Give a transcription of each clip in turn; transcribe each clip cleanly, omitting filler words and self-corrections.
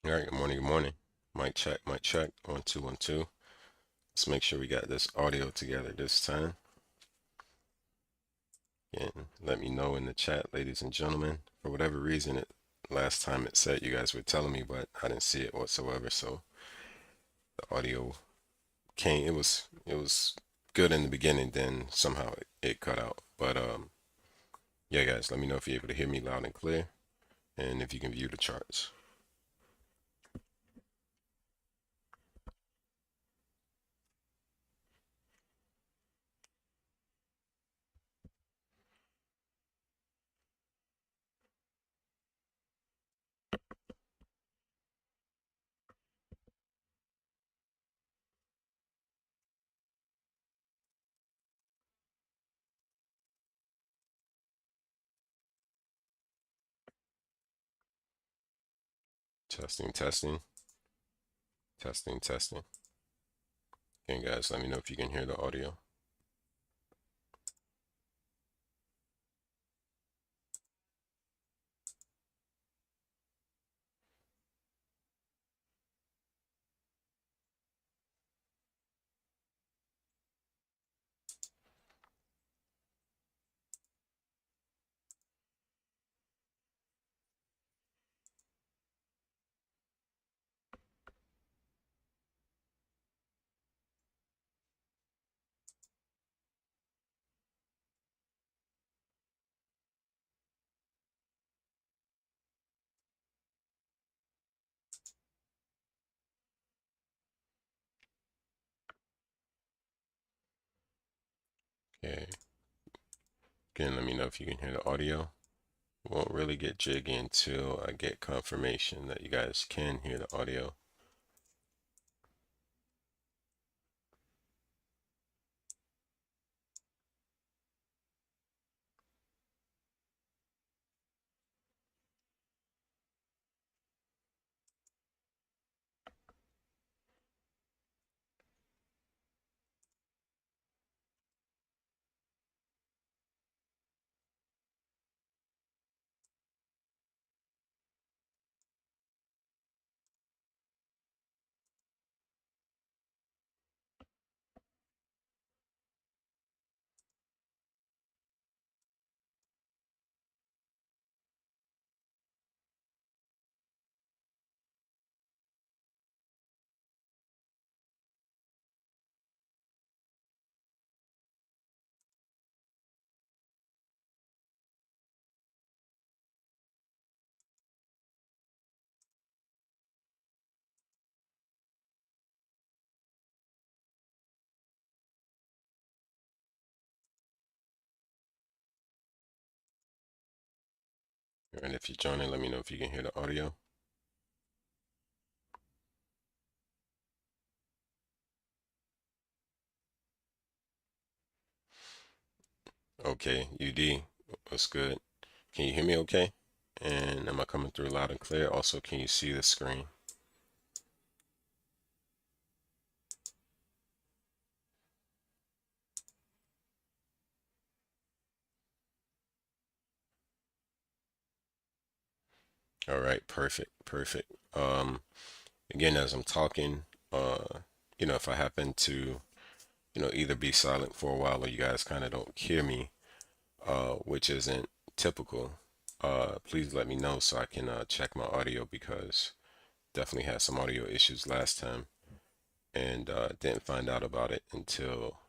All right, good morning, good morning. Mic check, mic check. 1 2 1 2. Let's make sure we got this audio together this time. And let me know in the chat, ladies and gentlemen. For whatever reason, last time it said you guys were telling me, but I didn't see it whatsoever. So the audio came. It was good in the beginning, then somehow it cut out. But yeah, guys, let me know if you're able to hear me loud and clear, and if you can view the charts. Testing, testing, testing, testing. Again, guys, let me know if you can hear the audio. Okay. Again, let me know if you can hear the audio. Won't really get jiggy until I get confirmation that you guys can hear the audio. And if you're joining, let me know if you can hear the audio. Okay, UD, what's good? Can you hear me okay? And am I coming through loud and clear? Also, can you see the screen? All right, perfect, perfect. Again, as I'm talking, if I happen to, either be silent for a while or you guys kind of don't hear me, which isn't typical, please let me know so I can check my audio because definitely had some audio issues last time and didn't find out about it until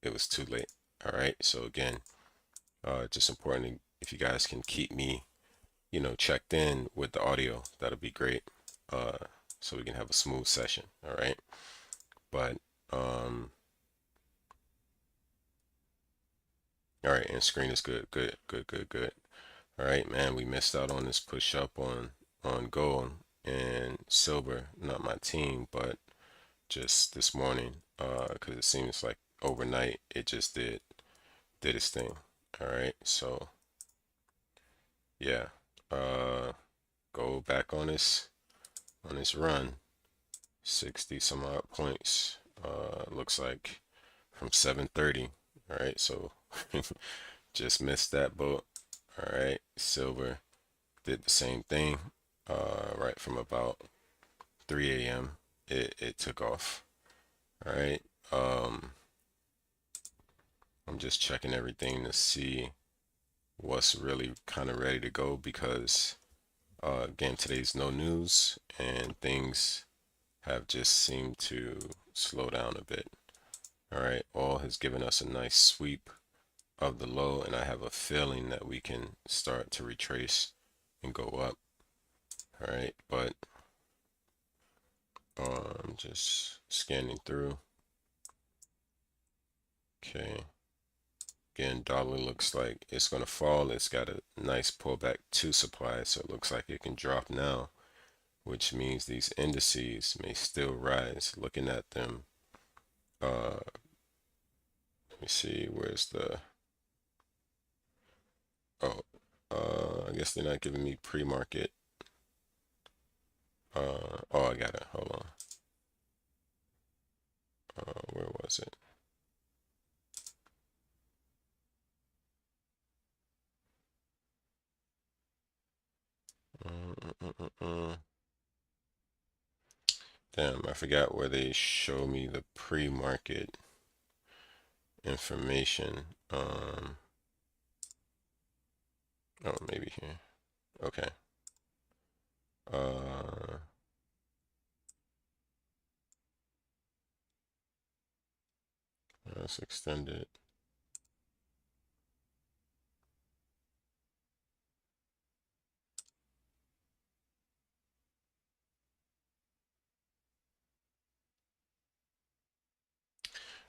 it was too late. All right. So again, just important if you guys can keep me, checked in with the audio, that'll be great. Uh, so we can have a smooth session. All right. But all right, and screen is good, good, good, good, good. All right, man, we missed out on this push up on gold and silver. Not my team, but just this morning, because it seems like overnight it just did its thing. All right, so yeah, go back on this run, 60 some odd points. Looks like from 7:30. All right, so just missed that boat. All right, silver did the same thing, right from about 3 a.m. it took off. All right. I'm just checking everything to see what's really kind of ready to go because again, today's no news and things have just seemed to slow down a bit. All right, oil has given us a nice sweep of the low, and I have a feeling that we can start to retrace and go up. All right, but I'm just scanning through. Okay, again, dollar looks like it's going to fall. It's got a nice pullback to supply, so it looks like it can drop now, which means these indices may still rise. Looking at them, let me see, where's the, oh, I guess they're not giving me pre-market. Oh, I got it, hold on. Where was it? Damn, I forgot where they show me the pre-market information. Oh, maybe here. Okay. Let's extend it.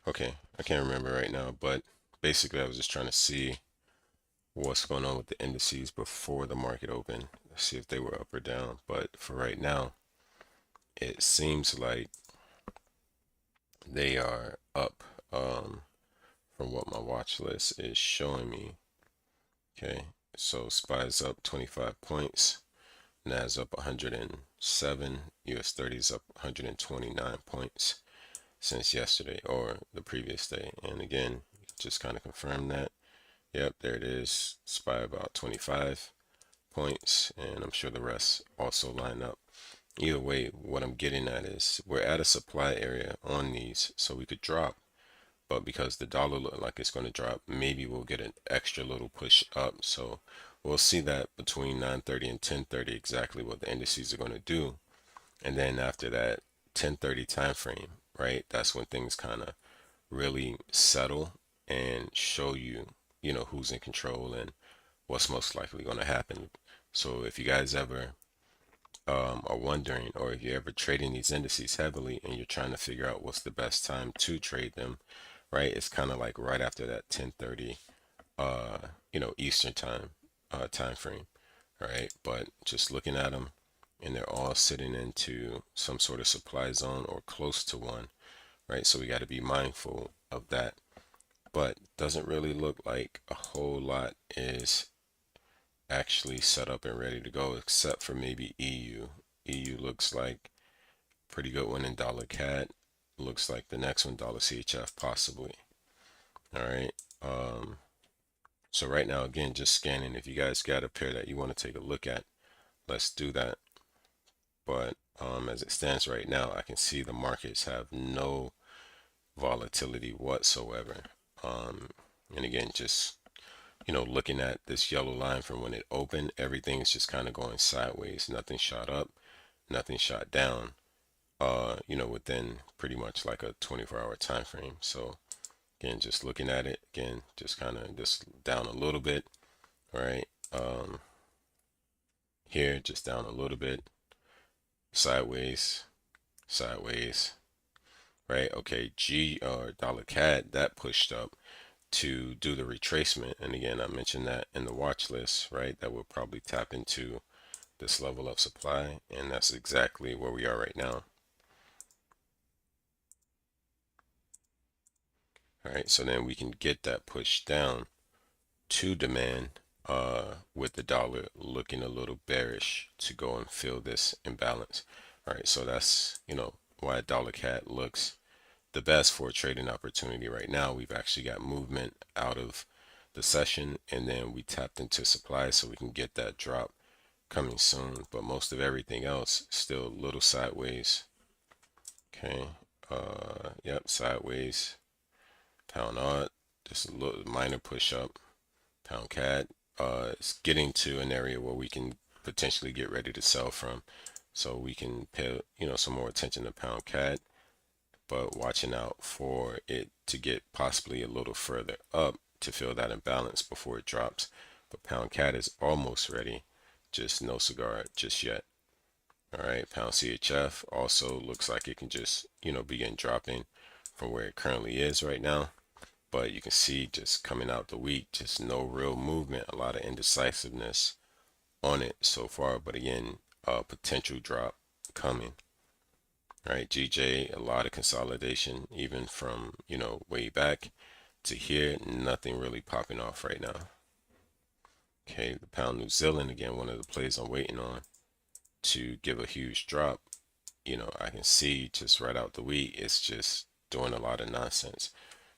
Okay, I can't remember right now, but basically I was just trying to see what's going on with the indices before the market opened, see if they were up or down. But for right now, it seems like they are up, from what my watch list is showing me. Okay, so SPY's up 25 points, NAS up 107, US 30 is up 129 points since yesterday or the previous day. And again, just kind of confirm that. Yep, there it is. SPY about 25 points, and I'm sure the rest also line up. Either way, what I'm getting at is we're at a supply area on these, so we could drop. But because the dollar look like it's going to drop, maybe we'll get an extra little push up. So we'll see that between 9:30 and 10:30 exactly what the indices are going to do. And then after that 10:30 time frame, right? That's when things kind of really settle and show you, who's in control and what's most likely going to happen. So if you guys ever are wondering, or if you're ever trading these indices heavily and you're trying to figure out what's the best time to trade them, right? It's kind of like right after that 10:30, Eastern time, time frame, right? But just looking at them, and they're all sitting into some sort of supply zone or close to one, right? So we got to be mindful of that. But doesn't really look like a whole lot is actually set up and ready to go, except for maybe EU. EU looks like pretty good one in dollar CAD. Looks like the next one dollar CHF possibly. All right. So right now, again, just scanning. If you guys got a pair that you want to take a look at, let's do that. But as it stands right now, I can see the markets have no volatility whatsoever. And again, just looking at this yellow line from when it opened, everything's just kind of going sideways. Nothing shot up, nothing shot down. Within pretty much like a 24-hour time frame. So again, just looking at it again, just kind of just down a little bit, right? Here, just down a little bit, sideways, sideways, right? Okay, G or dollar CAD that pushed up to do the retracement, and again, I mentioned that in the watch list, right? That will probably tap into this level of supply, and that's exactly where we are right now. All right, so then we can get that push down to demand with the dollar looking a little bearish to go and fill this imbalance. All right, so that's why dollar CAD looks the best for a trading opportunity right now. We've actually got movement out of the session, and then we tapped into supply so we can get that drop coming soon, but most of everything else still a little sideways. Okay, yep, sideways. Pound odd, just a little minor push up. Pound CAD, it's getting to an area where we can potentially get ready to sell from, so we can pay some more attention to pound CAD, but watching out for it to get possibly a little further up to fill that imbalance before it drops. But pound CAD is almost ready, just no cigar just yet. All right, pound CHF also looks like it can just begin dropping from where it currently is right now. But you can see just coming out the week, just no real movement, a lot of indecisiveness on it so far. But again, potential drop coming. All right, GJ, a lot of consolidation, even from way back to here, nothing really popping off right now. Okay, the pound New Zealand, again, one of the plays I'm waiting on to give a huge drop. I can see just right out the week, it's just doing a lot of nonsense.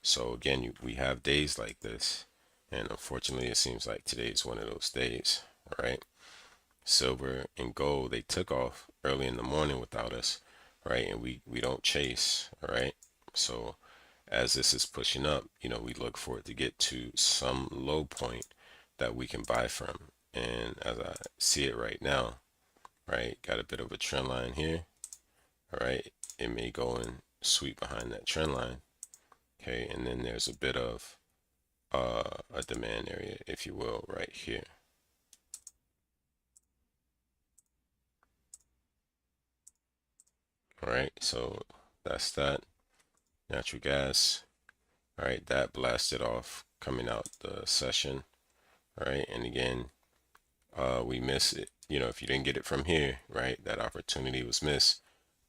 So again, we have days like this, and unfortunately, it seems like today is one of those days. All right, silver and gold, they took off early in the morning without us, right? And we don't chase. All right, so as this is pushing up, we look for it to get to some low point that we can buy from. And as I see it right now, right, got a bit of a trend line here. All right, it may go and sweep behind that trend line. Okay, and then there's a bit of a demand area, if you will, right here. All right, so that's that. Natural gas. All right, that blasted off coming out the session. All right, and again, we miss it. If you didn't get it from here, right, that opportunity was missed.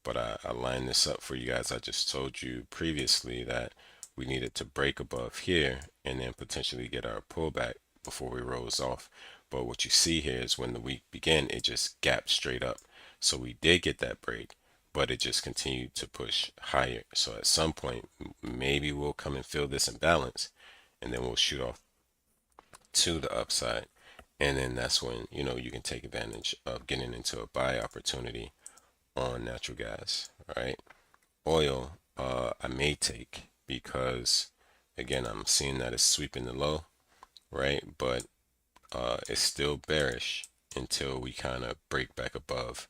But I lined this up for you guys. I just told you previously that we needed to break above here and then potentially get our pullback before we rose off. But what you see here is when the week began, it just gapped straight up. So we did get that break, but it just continued to push higher. So at some point, maybe we'll come and fill this imbalance, and then we'll shoot off to the upside. And then that's when, you can take advantage of getting into a buy opportunity on natural gas. All right, oil, I may take because again, I'm seeing that it's sweeping the low, right? But it's still bearish until we kind of break back above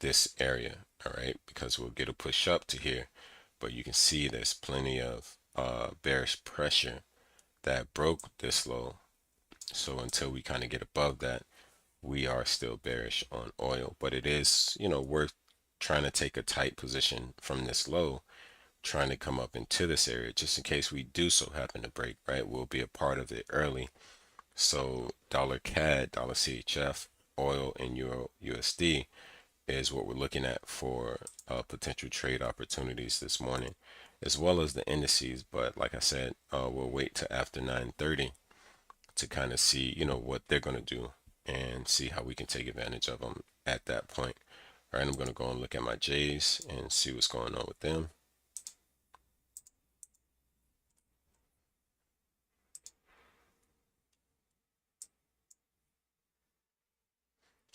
this area. All right, because we'll get a push up to here, but you can see there's plenty of bearish pressure that broke this low. So until we kind of get above that, we are still bearish on oil. But it is worth trying to take a tight position from this low, trying to come up into this area just in case we do so happen to break, right? We'll be a part of it early. So dollar CAD, dollar CHF, oil, and euro USD is what we're looking at for potential trade opportunities this morning, as well as the indices. But like I said, we'll wait till after 9:30 to kind of see what they're going to do and see how we can take advantage of them at that point. All right, I'm going to go and look at my J's and see what's going on with them.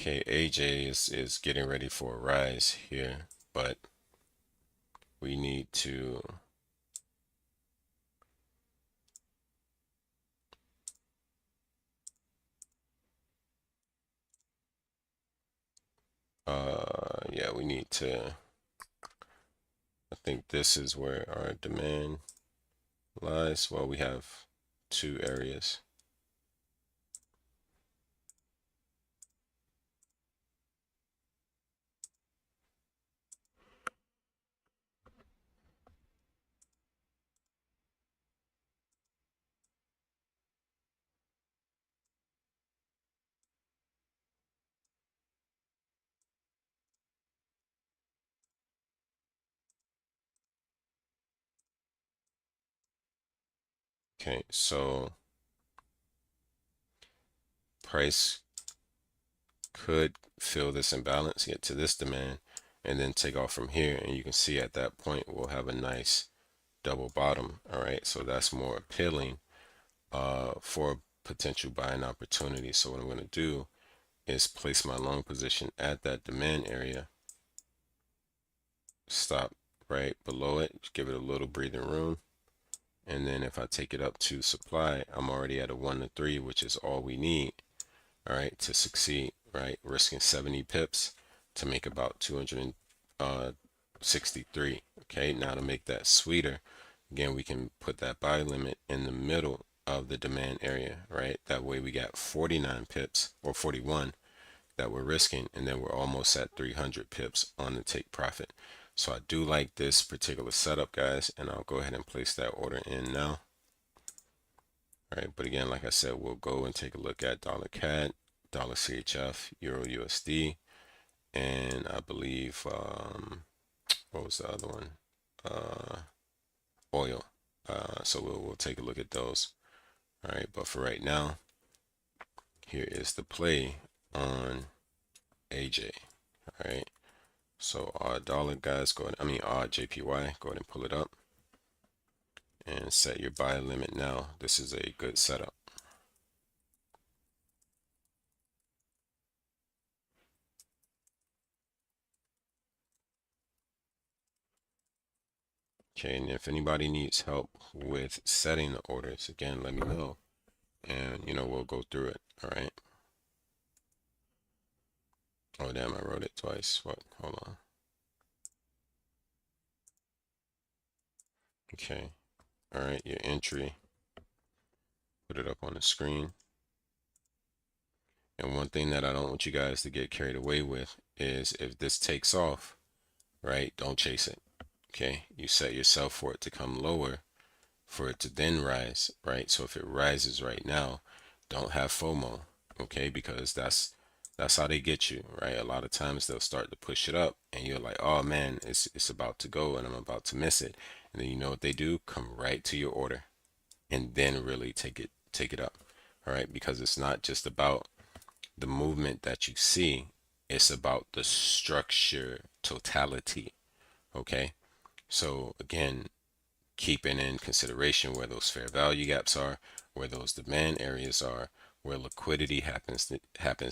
Okay, AJ is getting ready for a rise here, but we need to yeah, we need to, I think this is where our demand lies. Well, we have two areas. Okay, so price could fill this imbalance, get to this demand, and then take off from here. And you can see at that point, we'll have a nice double bottom. All right, so that's more appealing for potential buying opportunity. So what I'm going to do is place my long position at that demand area, stop right below it, give it a little breathing room, and then if I take it up to supply, I'm already at a 1 to 3, which is all we need, all right, to succeed, right? Risking 70 pips to make about 263. Okay, now to make that sweeter, again, we can put that buy limit in the middle of the demand area, right? That way we got 49 pips or 41 that we're risking, and then we're almost at 300 pips on the take profit. So I do like this particular setup, guys, and I'll go ahead and place that order in now. All right, but again, like I said, we'll go and take a look at dollar CAD, dollar CHF, euro USD, and I believe what was the other one? Oil. So we'll take a look at those. All right, but for right now, here is the play on AJ. All right, so our dollar, guys, go ahead, our JPY, go ahead and pull it up and set your buy limit now. This is a good setup. Okay, and if anybody needs help with setting the orders, again, let me know, and we'll go through it. All right. Oh damn, I wrote it twice. What? Hold on. Okay. All right, your entry. Put it up on the screen. And one thing that I don't want you guys to get carried away with is if this takes off, right? Don't chase it. Okay. You set yourself for it to come lower, for it to then rise, right? So if it rises right now, don't have FOMO, okay? Because that's how they get you, right? A lot of times they'll start to push it up and you're like, oh man, it's about to go and I'm about to miss it. And then you know what they do? Come right to your order and then really take it up. All right, because it's not just about the movement that you see, it's about the structure totality. Okay. So again, keeping in consideration where those fair value gaps are, where those demand areas are, where liquidity happens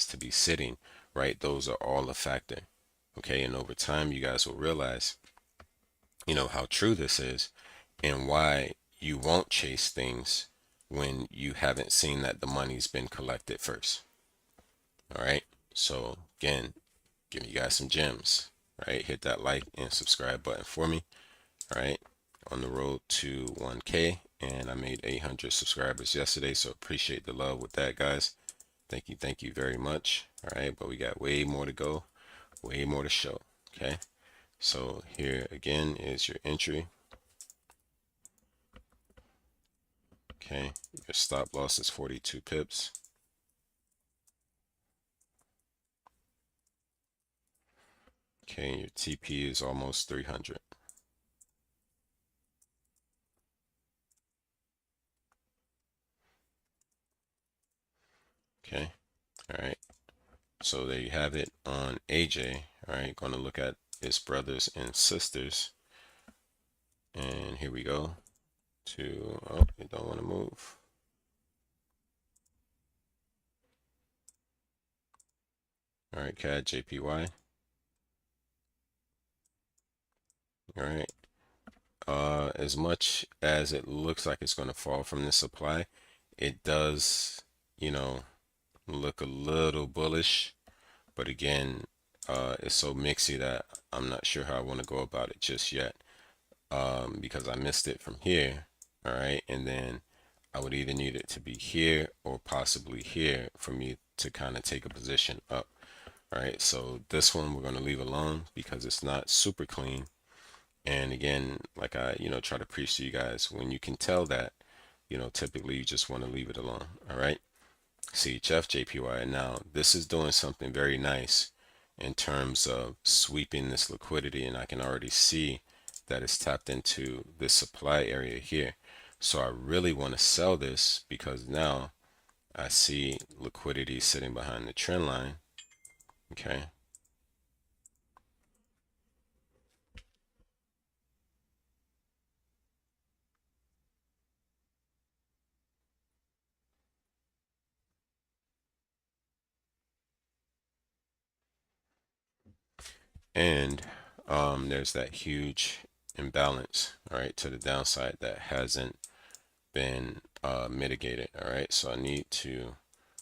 to be sitting, right? Those are all a factor. Okay, and over time you guys will realize, how true this is and why you won't chase things when you haven't seen that the money's been collected first. All right. So again, giving you guys some gems, right? Hit that like and subscribe button for me. All right, on the road to 1K, and I made 800 subscribers yesterday, so appreciate the love with that, guys. Thank you very much. All right, but we got way more to go, way more to show. Okay, so here again is your entry. Okay, your stop loss is 42 pips. Okay, and your TP is almost 300. Okay, all right. So there you have it on AJ. All right, going to look at its brothers and sisters. And here we go to, oh, you don't want to move. All right, CAD JPY. All right. As much as it looks like it's going to fall from this supply, it does, look a little bullish. But again, it's so mixy that I'm not sure how I want to go about it just yet. Because I missed it from here. All right. And then I would either need it to be here or possibly here for me to kind of take a position up. All right. So this one we're going to leave alone because it's not super clean. And again, like I, try to preach to you guys, when you can tell that, typically you just want to leave it alone. All right. CHF, JPY. Now, this is doing something very nice in terms of sweeping this liquidity, and I can already see that it's tapped into this supply area here. So I really want to sell this because now I see liquidity sitting behind the trend line. Okay. And there's that huge imbalance, all right, to the downside that hasn't been mitigated. All right, so I need to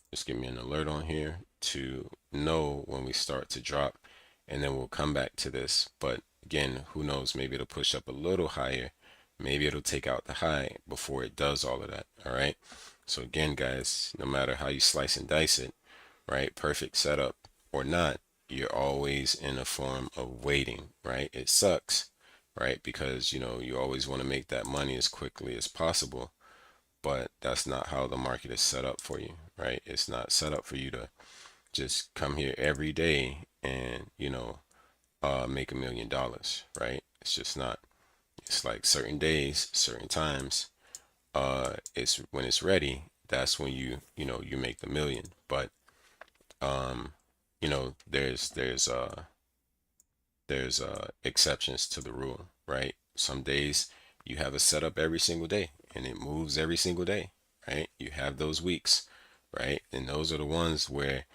just give me an alert on here to know when we start to drop, and then we'll come back to this. But again, who knows, maybe it'll push up a little higher, maybe it'll take out the high before it does all of that. All right, so again guys, no matter how you slice and dice it, right, perfect setup or not, you're always in a form of waiting, right? It sucks, right? Because you always want to make that money as quickly as possible, but that's not how the market is set up for you, right? It's not set up for you to just come here every day and make $1 million, right? It's just not. It's like certain days, certain times, it's when it's ready, that's when you make the million. But um you know there's exceptions to the rule, right? Some days you have a setup every single day and it moves every single day, right? You have those weeks, right? And those are the ones where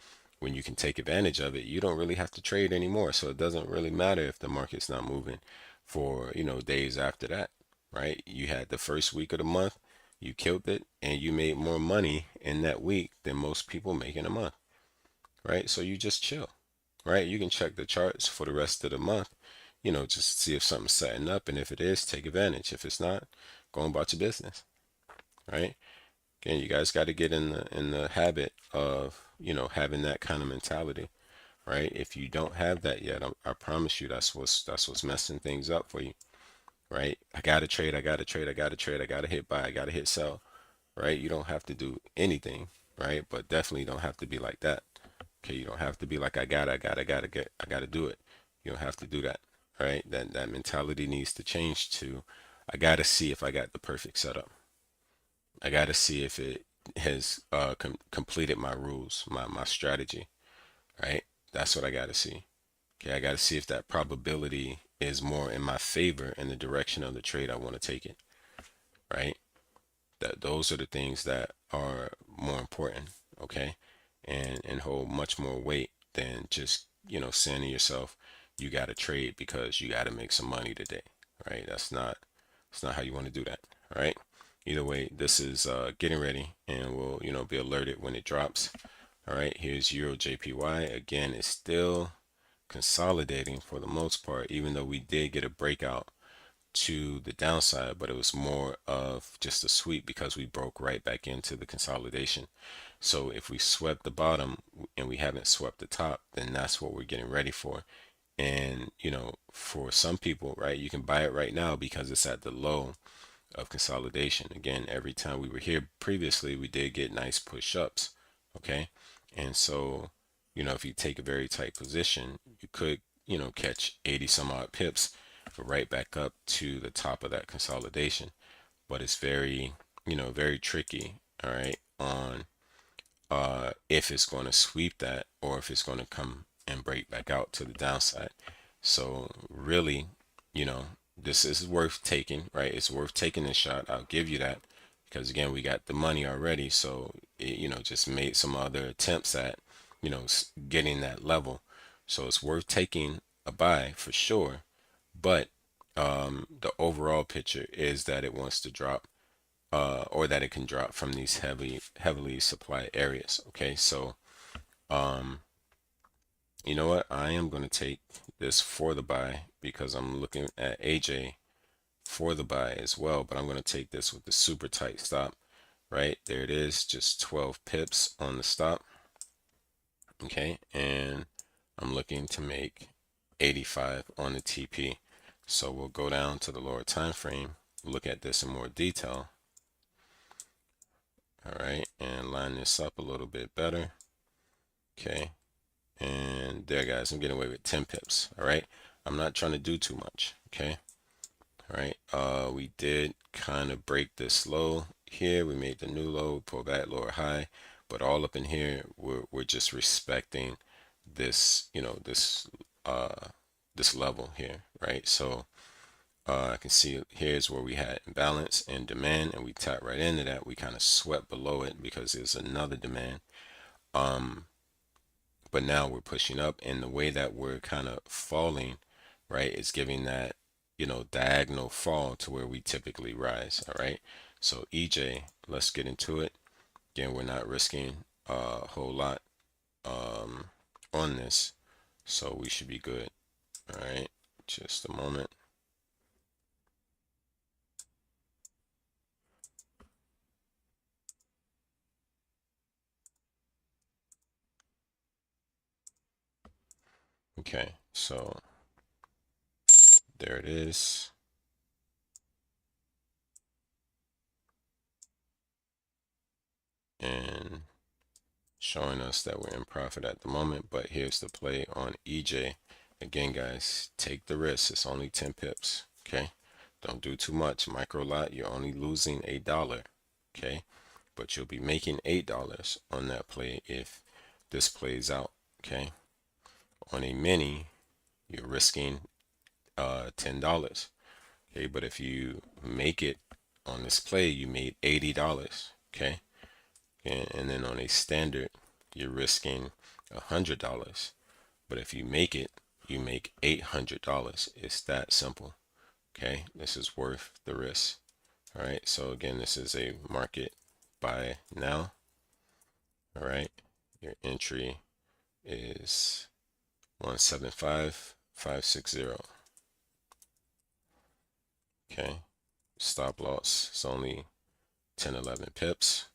when you can take advantage of it, you don't really have to trade anymore. So it doesn't really matter if the market's not moving for, days after that, right? You had the first week of the month, you killed it, and you made more money in that week than most people make in a month, right? So you just chill, right? You can check the charts for the rest of the month, just see if something's setting up, and if it is, take advantage. If it's not, go on about your business, right? Again, you guys got to get in the habit of, having that kind of mentality, right? If you don't have that yet, I promise you that's what's messing things up for you, right? I gotta trade, I gotta trade, I gotta trade, I gotta hit buy, I gotta hit sell, right? You don't have to do anything, right? But definitely don't have to be like that. Okay, you don't have to be like I gotta do it. You don't have to do that. Right? That mentality needs to change to I gotta see if I got the perfect setup. I gotta see if it has completed my rules, my strategy. Right? That's what I gotta see. Okay, I gotta see if that probability is more in my favor in the direction of the trade I want to take it. Right? That those are the things that are more important, okay, and hold much more weight than just saying to yourself you got to trade because you got to make some money today, right? That's not how you want to do that. All right, either way, this is getting ready, and we'll be alerted when it drops. All right, here's Euro JPY. Again, it's still consolidating for the most part, even though we did get a breakout to the downside, but it was more of just a sweep because we broke right back into the consolidation. So if we swept the bottom and we haven't swept the top, then that's what we're getting ready for. And for some people, right, you can buy it right now because it's at the low of consolidation. Again, every time we were here previously, we did get nice push-ups, okay? And so, if you take a very tight position, you could, catch 80 some odd pips right back up to the top of that consolidation. But it's very, very tricky, all right, on if it's going to sweep that or if it's going to come and break back out to the downside. So really, you know, this is worth taking, right? It's worth taking this shot. I'll give you that because again, we got the money already. So it, just made some other attempts at, getting that level. So it's worth taking a buy for sure. But the overall picture is that it wants to drop or that it can drop from these heavily supplied areas. Okay, so um, you know what? I am going to take this for the buy because I'm looking at AJ for the buy as well, but I'm going to take this with the super tight stop. Right there it is, just 12 pips on the stop. Okay, and I'm looking to make 85 on the TP. So we'll go down to the lower time frame, look at this in more detail. All right, and line this up a little bit better. Okay, and there guys, I'm getting away with 10 pips. All right, I'm not trying to do too much. Okay, all right, we did kind of break this low here. We made the new low, pull back, lower high, but all up in here, we're just respecting this, this level here, right? So I can see here's where we had imbalance and demand, and we tapped right into that. We kind of swept below it because there's another demand. But but now we're pushing up, and the way that we're kind of falling, right, is giving that, diagonal fall to where we typically rise. All right, so EJ, let's get into it. Again, we're not risking a whole lot on this, so we should be good. All right, just a moment. Okay, so there it is. And showing us that we're in profit at the moment, but here's the play on EJ. Again, guys, take the risk. It's only 10 pips. Okay, don't do too much. Micro lot, you're only losing $1. Okay, but you'll be making $8 on that play if this plays out. Okay, on a mini, you're risking $10. Okay, but if you make it on this play, you made $80. Okay, and then on a standard, you're risking $100. But if you make it, you make $800. It's that simple. Okay, this is worth the risk. All right, so again, this is a market buy now. All right, your entry is 175,560. Okay, stop loss is only 10, 11 pips.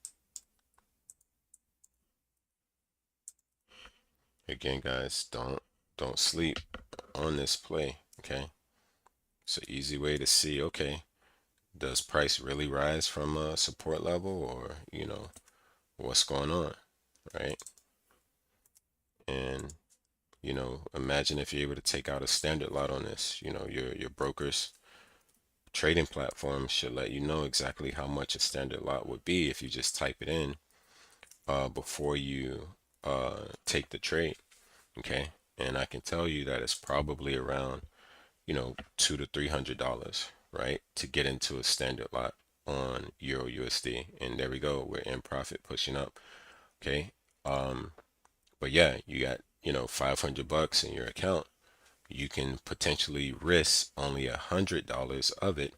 Again, guys, don't sleep on this play. Okay, it's an easy way to see, okay, does price really rise from a support level, or what's going on, right? And imagine if you're able to take out a standard lot on this. Your broker's trading platform should let you know exactly how much a standard lot would be if you just type it in before you take the trade. Okay, and I can tell you that it's probably around $200 to $300, right, to get into a standard lot on Euro USD. And there we go, we're in profit, pushing up. Okay, but yeah, you got $500 in your account. You can potentially risk only $100 of it,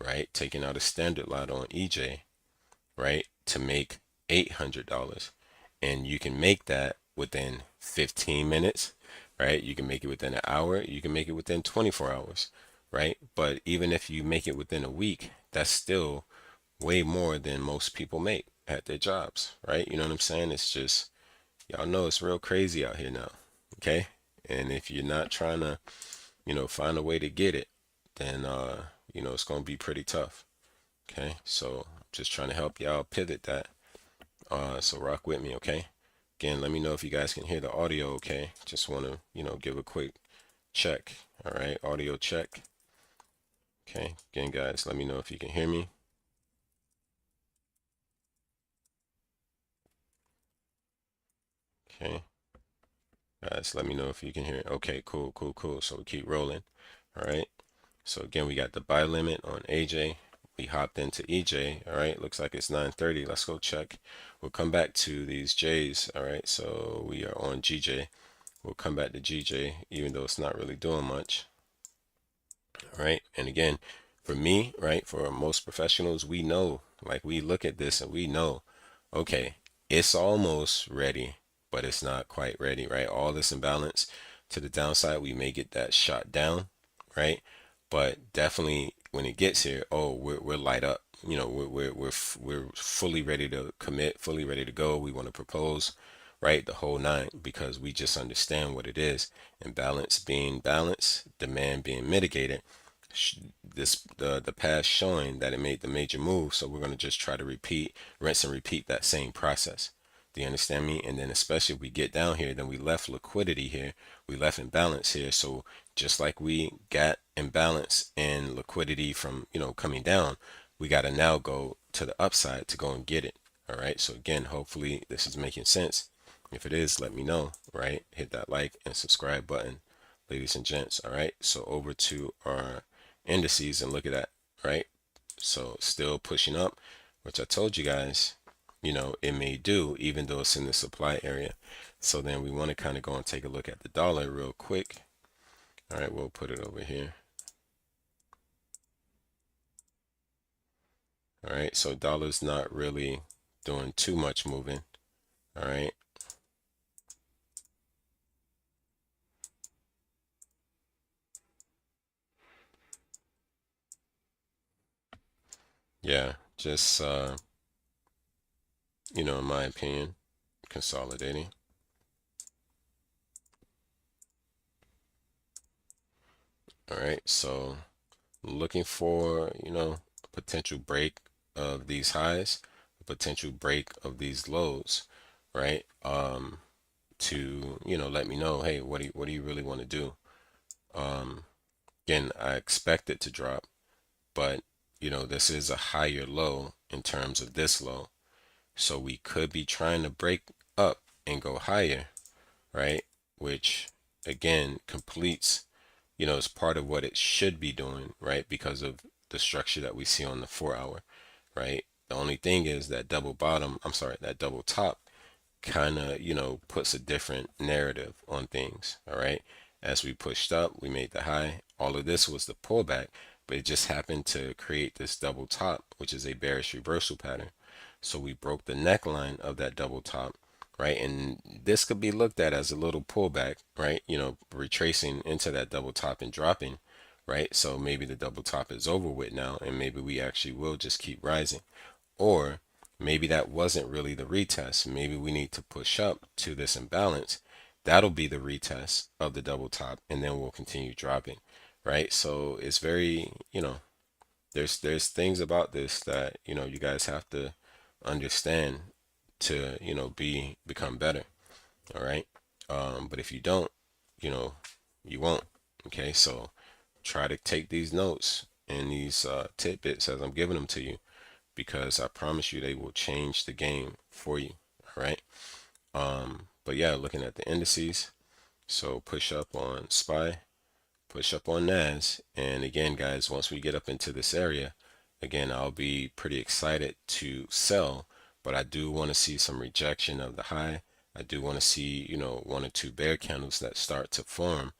right, taking out a standard lot on EJ, right, to make $800. And you can make that within 15 minutes, right? You can make it within an hour. You can make it within 24 hours, right? But even if you make it within a week, that's still way more than most people make at their jobs, right? You know what I'm saying? It's just, y'all know it's real crazy out here now, okay? And if you're not trying to, find a way to get it, then, it's going to be pretty tough, okay? So just trying to help y'all pivot that. So rock with me, okay? Again, let me know if you guys can hear the audio, okay? Just want to, give a quick check. All right, audio check. Okay, again, guys, let me know if you can hear me. Okay, guys, let me know if you can hear it. Okay, cool, cool, cool. So we keep rolling. All right. So again, we got the buy limit on AJ. We hopped into EJ. All right, looks like it's 9:30. Let's go check. We'll come back to these J's. All right, so we are on GJ. We'll come back to GJ, even though it's not really doing much. All right, and again, for me, right, for most professionals, we know, like, we look at this and we know, okay, it's almost ready, but it's not quite ready, right? All this imbalance to the downside, we may get that shot down, right? But definitely when it gets here, oh, we're light up. We're fully ready to commit, fully ready to go. We want to propose, right? The whole nine, because we just understand what it is. Imbalance being balanced, demand being mitigated. The past showing that it made the major move, so we're going to just try to rinse and repeat that same process. Do you understand me? And then especially if we get down here, then we left liquidity here, we left imbalance here. So just like we got imbalance and liquidity from coming down, we got to now go to the upside to go and get it. All right, so again, hopefully this is making sense. If it is, let me know, right? Hit that like and subscribe button, ladies and gents. All right, so over to our indices and look at that, right? So still pushing up, which I told you guys, it may do, even though it's in the supply area. So then we want to kind of go and take a look at the dollar real quick. All right, we'll put it over here. All right, so dollar's not really doing too much moving. All right. Yeah, just in my opinion, consolidating. All right, so looking for, a potential break of these highs, a potential break of these lows, right? To, let me know, hey, what do you really want to do? Um, Again, I expect it to drop, but this is a higher low in terms of this low. So we could be trying to break up and go higher, right? Which again completes, is part of what it should be doing, right? Because of the structure that we see on the 4 hour, right? The only thing is that double bottom, I'm sorry, that double top kind of, puts a different narrative on things, all right? As we pushed up, we made the high. All of this was the pullback, but it just happened to create this double top, which is a bearish reversal pattern. So we broke the neckline of that double top, right? And this could be looked at as a little pullback, right? Retracing into that double top and dropping, right? So maybe the double top is over with now, and maybe we actually will just keep rising. Or maybe that wasn't really the retest. Maybe we need to push up to this imbalance. That'll be the retest of the double top, and then we'll continue dropping, right? So it's very, there's things about this that, you guys have to understand to, become better. All right. But if you don't, you know, you won't. Okay. So try to take these notes and these tidbits as I'm giving them to you, because I promise you they will change the game for you. All right. But yeah, looking at the indices. So push up on SPY, push up on NAS. And again, guys, once we get up into this area, again, I'll be pretty excited to sell, but I do want to see some rejection of the high. I do want to see, one or two bear candles that start to form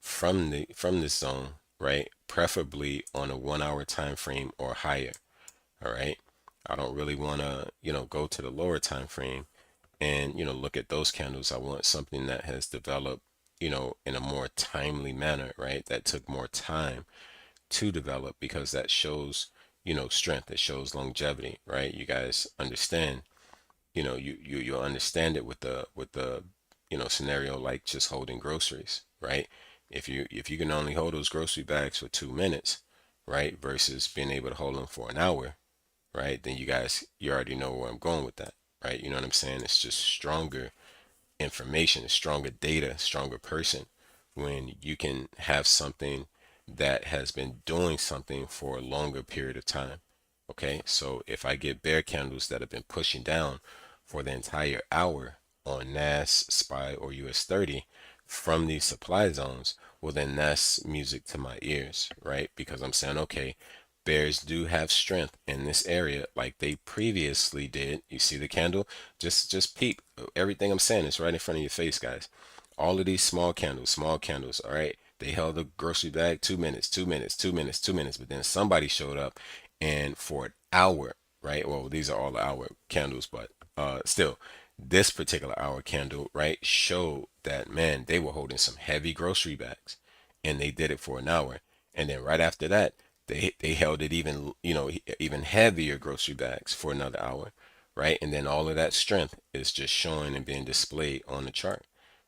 from this zone, right? Preferably on a 1 hour time frame or higher. All right. I don't really want to, go to the lower time frame and, look at those candles. I want something that has developed, in a more timely manner, right? That took more time to develop, because that shows, strength. It shows longevity, right? You guys understand, you'll understand it with the scenario like just holding groceries, right? If you can only hold those grocery bags for 2 minutes, right, versus being able to hold them for an hour, right, then you already know where I'm going with that, right? You know what I'm saying? It's just stronger information, stronger data, stronger person when you can have something that has been doing something for a longer period of time. Okay, so if I get bear candles that have been pushing down for the entire hour on NAS, SPY, or US 30 from these supply zones, well, then that's music to my ears, right? Because I'm saying, okay, bears do have strength in this area like they previously did. You see the candle? Just peep. Everything I'm saying is right in front of your face, guys. All of these small candles, all right? They held a grocery bag 2 minutes, 2 minutes, 2 minutes, 2 minutes, but then somebody showed up and for an hour, right? Well, these are all the hour candles, but still, this particular hour candle, right, showed that, man, they were holding some heavy grocery bags, and they did it for an hour. And then right after that, they held it even, even heavier grocery bags for another hour, right? And then all of that strength is just showing and being displayed on the chart.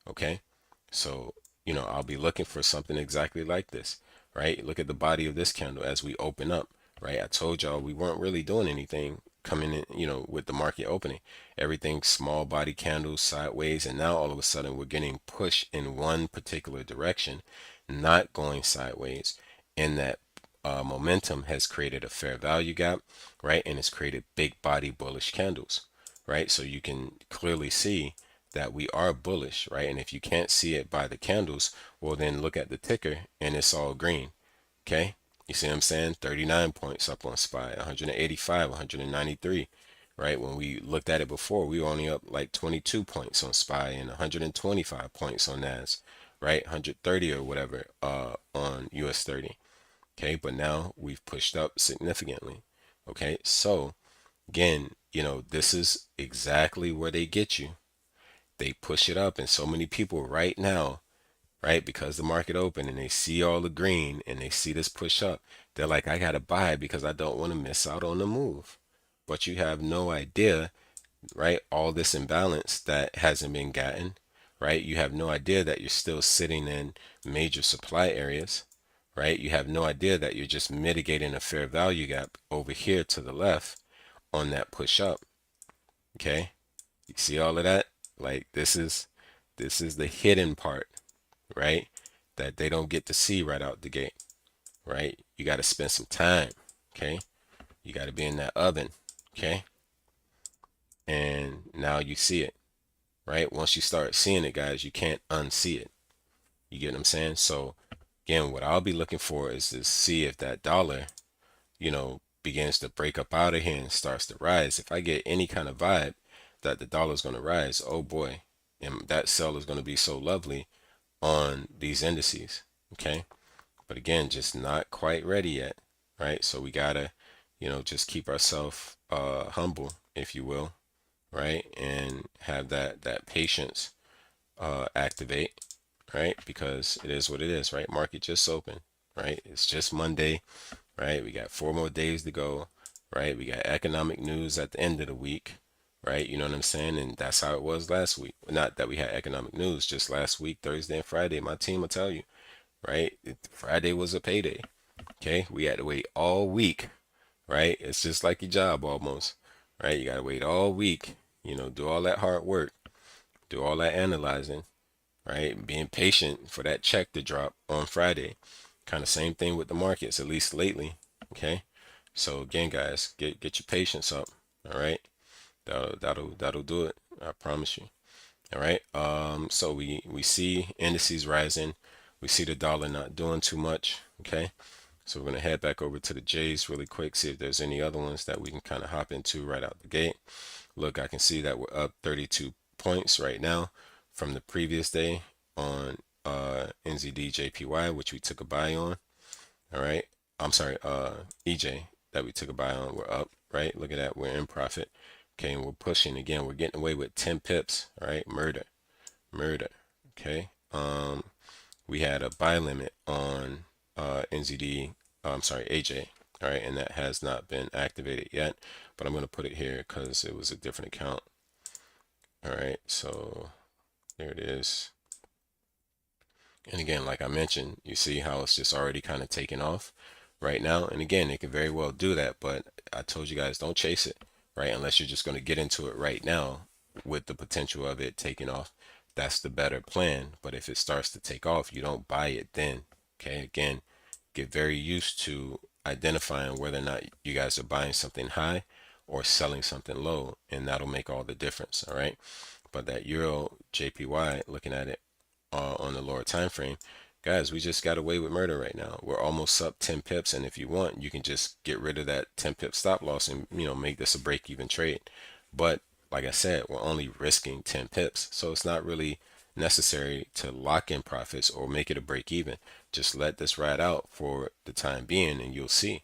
Okay. So, I'll be looking for something exactly like this, right? Look at the body of this candle as we open up, right? I told y'all we weren't really doing anything coming in, with the market opening. Everything small body candles sideways, and now all of a sudden we're getting pushed in one particular direction, not going sideways. And that momentum has created a fair value gap, right? And it's created big body bullish candles, right? So you can clearly see that we are bullish, right? And if you can't see it by the candles, well, then look at the ticker and it's all green. Okay. You see what I'm saying? 39 points up on SPY, 185, 193. right? When we looked at it before, we were only up like 22 points on SPY and 125 points on NAS, right? 130 or whatever on US 30. Okay, but now we've pushed up significantly. Okay, so again, this is exactly where they get you. They push it up, and so many people right now, right, because the market open and they see all the green and they see this push up, they're like, I gotta buy because I don't want to miss out on the move. But you have no idea, right? All this imbalance that hasn't been gotten, right? You have no idea that you're still sitting in major supply areas, right? You have no idea that you're just mitigating a fair value gap over here to the left on that push up. Okay? You see all of that? Like this is the hidden part, right? That they don't get to see right out the gate, right? You got to spend some time, okay? You got to be in that oven, okay? And now you see it, right? Once you start seeing it, guys, you can't unsee it. You get what I'm saying? So again, what I'll be looking for is to see if that dollar, begins to break up out of here and starts to rise. If I get any kind of vibe that the dollar is going to rise, oh boy, and that sell is going to be so lovely on these indices. Okay. But again, just not quite ready yet. Right. So we gotta, just keep ourselves humble, if you will, right? And have that patience activate, right? Because it is what it is, right? Market just open, right? It's just Monday, right? We got 4 more days to go, right? We got economic news at the end of the week, right? You know what I'm saying? And that's how it was last week. Not that we had economic news, just last week, Thursday and Friday. My team will tell you, right? Friday was a payday. Okay, we had to wait all week, right? It's just like your job almost, right? You gotta wait all week, do all that hard work, do all that analyzing, right? Being patient for that check to drop on Friday. Kind of same thing with the markets, at least lately. Okay. So again, guys, get your patience up. All right. That'll do it. I promise you. All right. So we see indices rising. We see the dollar not doing too much. Okay. So we're gonna head back over to the J's really quick, see if there's any other ones that we can kind of hop into right out the gate. Look, I can see that we're up 32 points right now from the previous day on NZD JPY, which we took a buy on. All right. I'm sorry, EJ that we took a buy on. We're up, right? Look at that. We're in profit. Okay, and we're pushing again. We're getting away with 10 pips. All right, murder. Okay. We had a buy limit on NZD. I'm sorry, AJ. All right, and that has not been activated yet, but I'm going to put it here because it was a different account. All right, so there it is. And again, like I mentioned, you see how it's just already kind of taken off right now. And again, it can very well do that, but I told you guys don't chase it, right? Unless you're just going to get into it right now with the potential of it taking off. That's the better plan. But if it starts to take off, you don't buy it then. Okay, again, get very used to identifying whether or not you guys are buying something high or selling something low, and that'll make all the difference. All right. But that Euro JPY, looking at it on the lower time frame, guys, we just got away with murder right now. We're almost up 10 pips, and if you want, you can just get rid of that 10 pip stop loss and make this a break even trade. But like I said, we're only risking 10 pips, so it's not really necessary to lock in profits or make it a break even. Just let this ride out for the time being, and you'll see,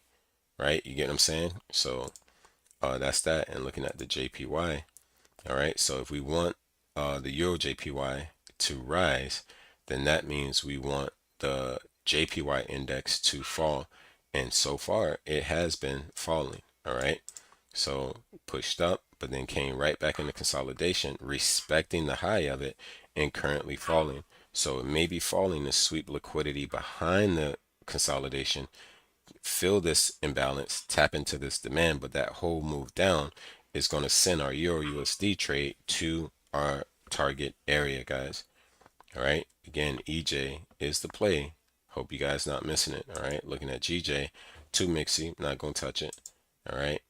right? You get what I'm saying? So that's that. And looking at the JPY, all right, so if we want the Euro JPY to rise, then that means we want the JPY index to fall. And so far, it has been falling. All right, so pushed up, but then came right back into consolidation, respecting the high of it, and currently falling. So it may be falling to sweep liquidity behind the consolidation, fill this imbalance, tap into this demand, but that whole move down is going to send our Euro USD trade to our target area, guys. All right. Again, EJ is the play. Hope you guys not missing it. All right. Looking at GJ, too mixy. Not going to touch it. All right.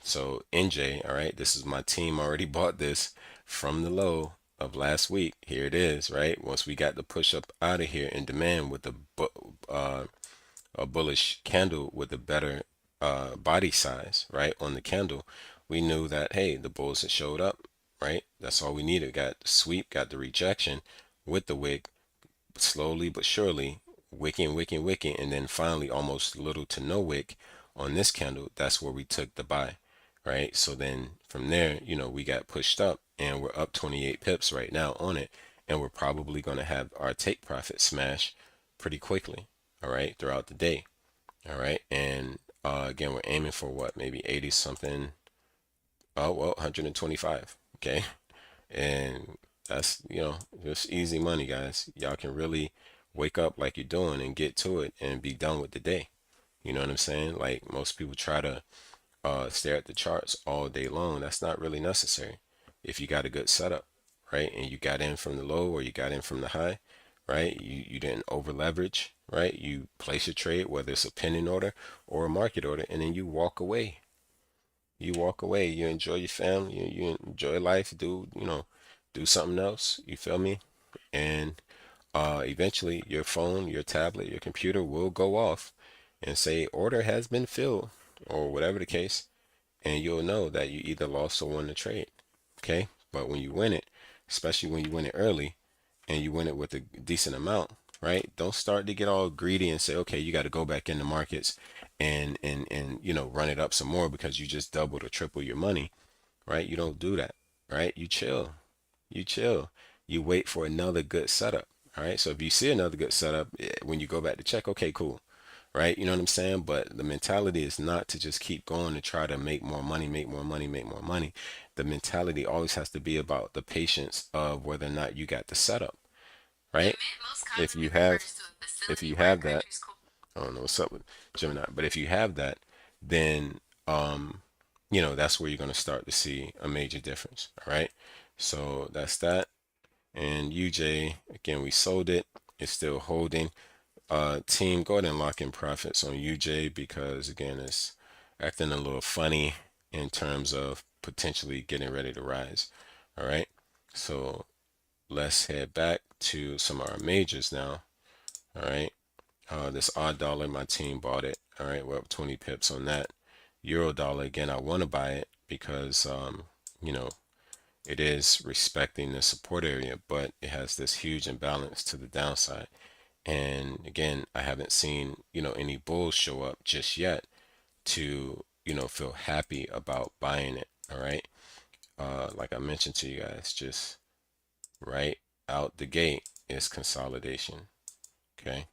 So NJ, all right. This is my team already bought this from the low of last week. Here it is, right? Once we got the push up out of here in demand with the a bullish candle with a better body size, right, on the candle, we knew that, hey, the bulls had showed up, right? That's all we needed. Got the sweep, got the rejection with the wick, slowly but surely, wicking, wicking, wicking, and then finally almost little to no wick on this candle. That's where we took the buy, right? So then from there, we got pushed up and we're up 28 pips right now on it. And we're probably going to have our take profit smash pretty quickly, all right, throughout the day, all right. And again, we're aiming for what, maybe 80 something. Oh, well, 125. Okay. And that's, just easy money, guys. Y'all can really wake up like you're doing and get to it and be done with the day. You know what I'm saying? Like most people try to stare at the charts all day long. That's not really necessary. If you got a good setup, right? And you got in from the low or you got in from the high, right? You didn't over leverage, right? You place a trade, whether it's a pending order or a market order, and then you walk away. You walk away. You enjoy your family. You enjoy life. Do something else. You feel me? And eventually, your phone, your tablet, your computer will go off and say order has been filled, or whatever the case, and you'll know that you either lost or won the trade. Okay, but when you win it, especially when you win it early and you win it with a decent amount, right? Don't start to get all greedy and say, okay, you got to go back in the markets and run it up some more because you just doubled or triple your money, right? You don't do that, right? You chill. You chill. You wait for another good setup. All right. So if you see another good setup, when you go back to check, okay, cool. Right. You know what I'm saying? But the mentality is not to just keep going to try to make more money, make more money, make more money. The mentality always has to be about the patience of whether or not you got the setup. Right. If you have, if you have that, I don't know what's up with Gemini, but if you have that, then that's where you're going to start to see a major difference. All right. So that's that. And UJ, again, we sold it. It's still holding. Team, go ahead and lock in profits on UJ because again, it's acting a little funny in terms of potentially getting ready to rise. All right. So let's head back to some of our majors now. All right. This odd dollar, my team bought it. All right. We're up 20 pips on that. Euro dollar, again, I want to buy it because, you know, it is respecting the support area, but it has this huge imbalance to the downside. And again, I haven't seen, any bulls show up just yet to, feel happy about buying it. All right. Like I mentioned to you guys, just right out the gate is consolidation. Okay.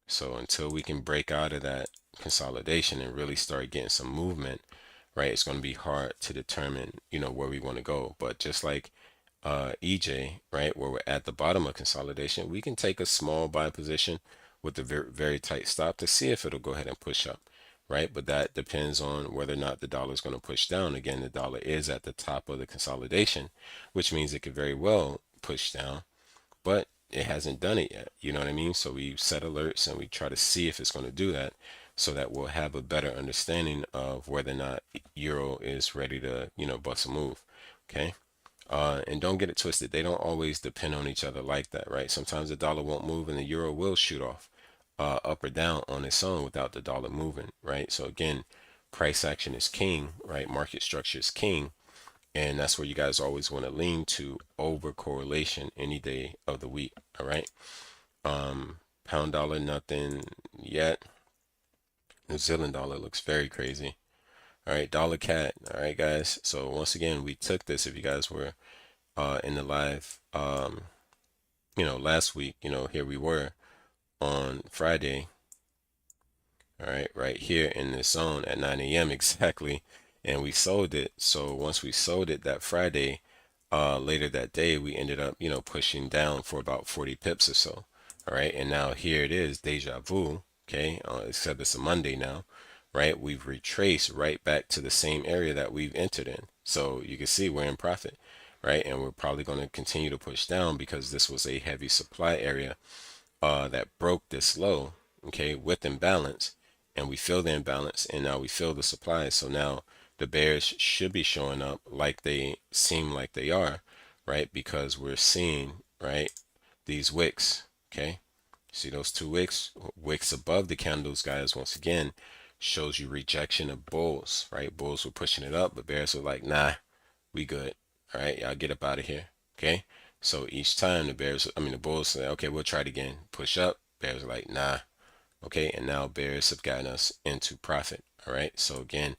So until we can break out of that consolidation and really start getting some movement, right, it's going to be hard to determine, where we want to go. But just like EJ, right, where we're at the bottom of consolidation, we can take a small buy position with a very, very tight stop to see if it'll go ahead and push up, right? But that depends on whether or not the dollar is going to push down. Again, the dollar is at the top of the consolidation, which means it could very well push down, but it hasn't done it yet. You know what I mean? So we set alerts and we try to see if it's going to do that so that we'll have a better understanding of whether or not euro is ready to, bust a move. Okay. And don't get it twisted. They don't always depend on each other like that, right? Sometimes the dollar won't move and the euro will shoot off up or down on its own without the dollar moving, right? So again, price action is king, right? Market structure is king. And that's where you guys always want to lean to over correlation any day of the week. All right. Pound dollar, nothing yet. New Zealand dollar looks very crazy. All right. Dollar cat. All right, guys. So once again, we took this. If you guys were in the live, last week, here we were on Friday. All right. Right here in this zone at 9 a.m. exactly. And we sold it. So once we sold it that Friday, later that day, we ended up, pushing down for about 40 pips or so. All right. And now here it is, deja vu. Okay. Except it's a Monday now, right? We've retraced right back to the same area that we've entered in. So you can see we're in profit, right? And we're probably going to continue to push down because this was a heavy supply area that broke this low, okay, with imbalance, and we fill the imbalance, and now we fill the supply. So now the bears should be showing up like they seem like they are, right? Because we're seeing, right, these wicks, okay? See those two wicks above the candles, guys, once again, shows you rejection of bulls, right? Bulls were pushing it up, but bears were like, nah, we good. All right, y'all get up out of here. Okay. So each time the bulls say, okay, we'll try it again. Push up. Bears are like, nah. Okay. And now bears have gotten us into profit. All right. So again,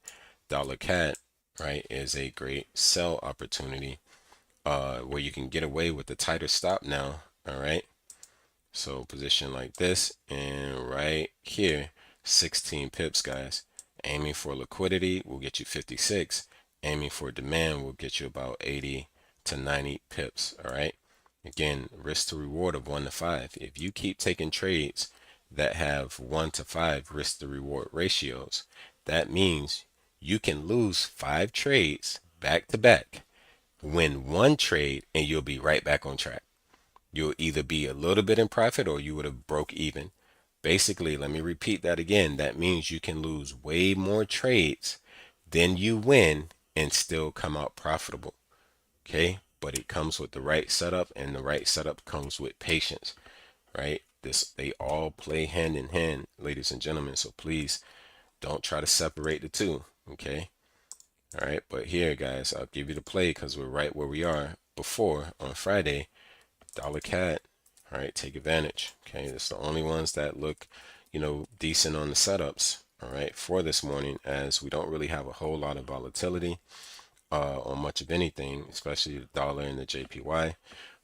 dollar cat, right, is a great sell opportunity where you can get away with the tighter stop now. All right. So position like this, and right here, 16 pips, guys. Aiming for liquidity will get you 56. Aiming for demand will get you about 80 to 90 pips. All right. Again, risk to reward of 1 to 5. If you keep taking trades that have 1 to 5 risk to reward ratios, that means you can lose 5 trades back to back, win 1 trade, and you'll be right back on track. You'll either be a little bit in profit or you would have broke even. Basically, let me repeat that again. That means you can lose way more trades than you win and still come out profitable. Okay? But it comes with the right setup, and the right setup comes with patience, right? They all play hand in hand, ladies and gentlemen. So please don't try to separate the two. Okay? All right, but here, guys, I'll give you the play because we're right where we are before on Friday. Dollar cat. All right, take advantage. Okay, that's the only ones that look, decent on the setups. All right, for this morning, as we don't really have a whole lot of volatility on much of anything, especially the dollar and the JPY,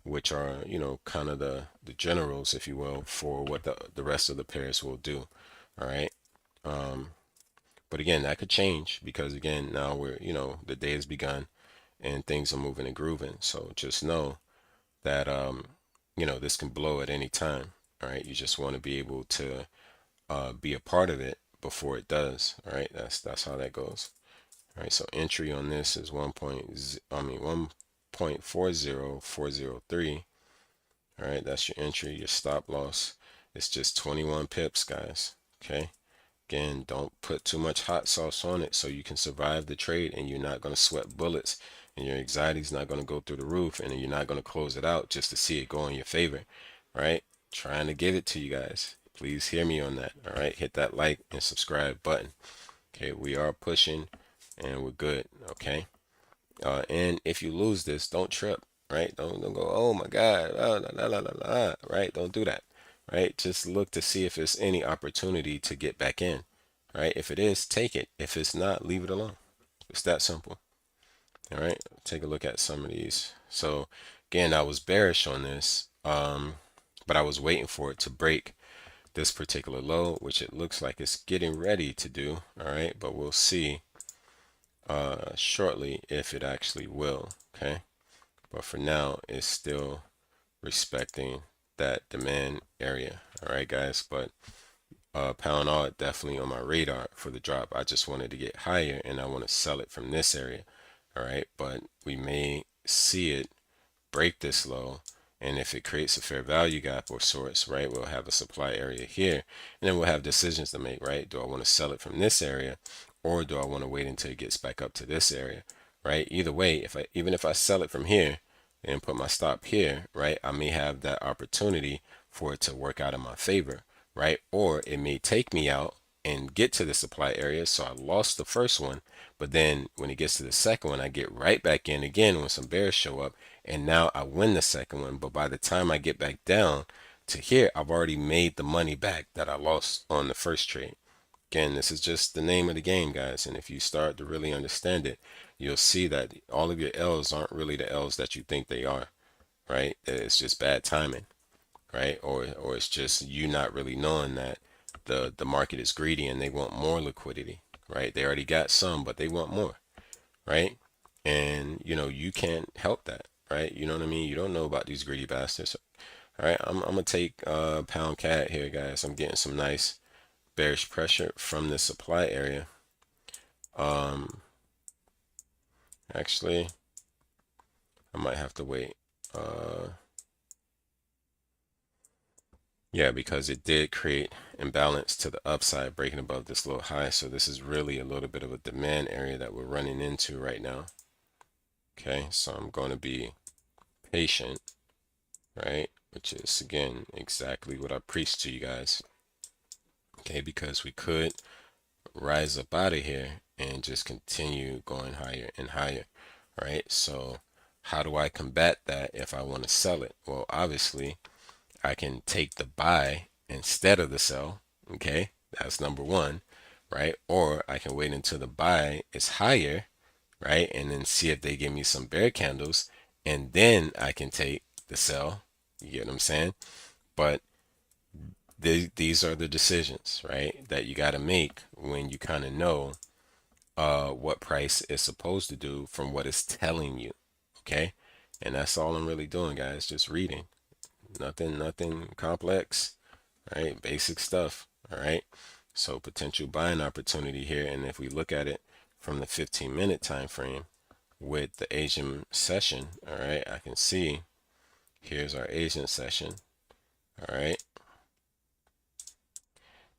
which are, kind of the generals, if you will, for what the rest of the pairs will do. All right. But again, that could change because again, now the day has begun and things are moving and grooving. So just know that this can blow at any time. All right, you just want to be able to be a part of it before it does. All right, that's how that goes. All right, so entry on this is 1.40403. All right, that's your entry. Your stop loss, it's just 21 pips, guys. Okay. Again, don't put too much hot sauce on it so you can survive the trade and you're not going to sweat bullets and your anxiety is not going to go through the roof and you're not going to close it out just to see it go in your favor. Right? Trying to give it to you guys. Please hear me on that. All right? Hit that like and subscribe button. Okay, we are pushing and we're good. Okay? And if you lose this, don't trip. Right? Don't go, oh my God, la, la, la, la, right? Don't do that. Right? Just look to see if there's any opportunity to get back in. Right? If it is, take it. If it's not, leave it alone. It's that simple. All right. Take a look at some of these. So again, I was bearish on this, but I was waiting for it to break this particular low, which it looks like it's getting ready to do. All right. But we'll see shortly if it actually will. Okay. But for now, it's still respecting that demand area. All right, guys. But pound odd definitely on my radar for the drop. I just wanted to get higher and I want to sell it from this area. All right, but we may see it break this low, and if it creates a fair value gap or sorts, right, we'll have a supply area here, and then we'll have decisions to make, right? Do I want to sell it from this area, or do I want to wait until it gets back up to this area, right? Either way, even if I sell it from here and put my stop here, right, I may have that opportunity for it to work out in my favor, right? Or it may take me out and get to the supply area, so I lost the first one, but then when it gets to the second one, I get right back in again when some bears show up, and now I win the second one. But by the time I get back down to here, I've already made the money back that I lost on the first trade. Again, this is just the name of the game, guys. And if you start to really understand it, you'll see that all of your L's aren't really the L's that you think they are, right? It's just bad timing, right? Or it's just you not really knowing that the market is greedy and they want more liquidity, right? They already got some, but they want more, right? And you can't help that, right? You know what I mean? You don't know about these greedy bastards. All right, I'm gonna take pound cat here, guys. I'm getting some nice bearish pressure from the supply area. Actually, I might have to wait. Yeah, because it did create imbalance to the upside, breaking above this little high. So this is really a little bit of a demand area that we're running into right now. Okay, so I'm going to be patient, right? Which is, again, exactly what I preached to you guys. Okay, because we could rise up out of here and just continue going higher and higher, right? So how do I combat that if I want to sell it? Well, obviously, I can take the buy instead of the sell. Okay, that's number one, right? Or I can wait until the buy is higher, right? And then see if they give me some bear candles, and then I can take the sell. You get what I'm saying? But these are the decisions, right, that you got to make when you kind of know what price is supposed to do from what it's telling you. Okay, and that's all I'm really doing, guys. Just reading. Nothing complex, right? Basic stuff. All right. So potential buying opportunity here, and if we look at it from the 15-minute time frame with the Asian session, all right, I can see here's our Asian session, all right,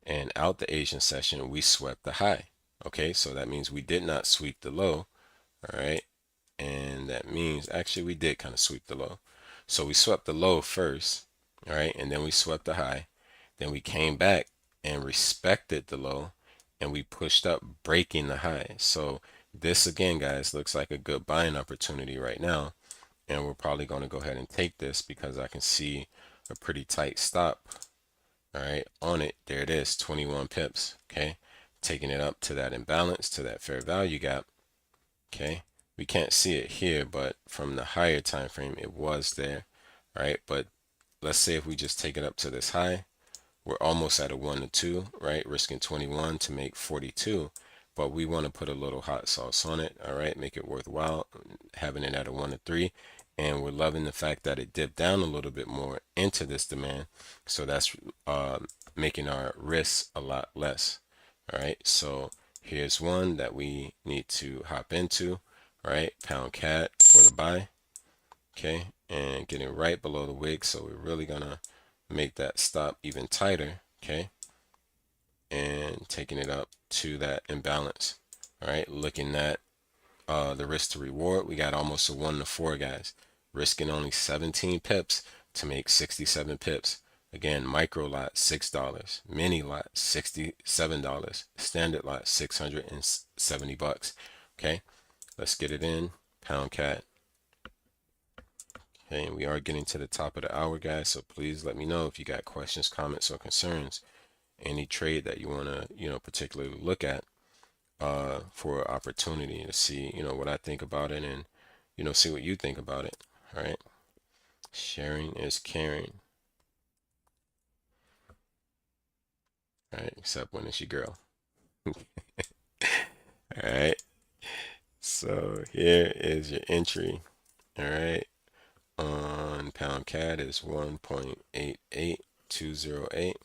and out the Asian session we swept the high. Okay, so that means we did not sweep the low, all right, and that means actually we did kind of sweep the low. So we swept the low first, all right, and then we swept the high. Then we came back and respected the low, and we pushed up, breaking the high. So this again, guys, looks like a good buying opportunity right now, and we're probably going to go ahead and take this because I can see a pretty tight stop, all right, on it. There it is, 21 pips. Okay, taking it up to that imbalance, to that fair value gap. Okay, we can't see it here, but from the higher time frame it was there, right? But let's say if we just take it up to this high, we're almost at a 1 to 2, right? Risking 21 to make 42, but we want to put a little hot sauce on it, all right? Make it worthwhile, having it at a 1 to 3. And we're loving the fact that it dipped down a little bit more into this demand. So that's making our risks a lot less, all right? So here's one that we need to hop into, all right? Pound cat for the buy, okay? And getting right below the wick. So we're really going to make that stop even tighter, okay, and taking it up to that imbalance. All right, looking at the risk to reward, we got almost a 1 to 4, guys, risking only 17 pips to make 67 pips. Again, micro lot $6, mini lot $67, standard lot $670. Okay, let's get it in. Pound cat. Okay, and we are getting to the top of the hour, guys, so please let me know if you got questions, comments, or concerns. Any trade that you want to, particularly look at for opportunity to see, what I think about it, and, see what you think about it. All right. Sharing is caring. All right. Except when it's your girl. All right. So here is your entry. All right. On pound cat is 1.88208.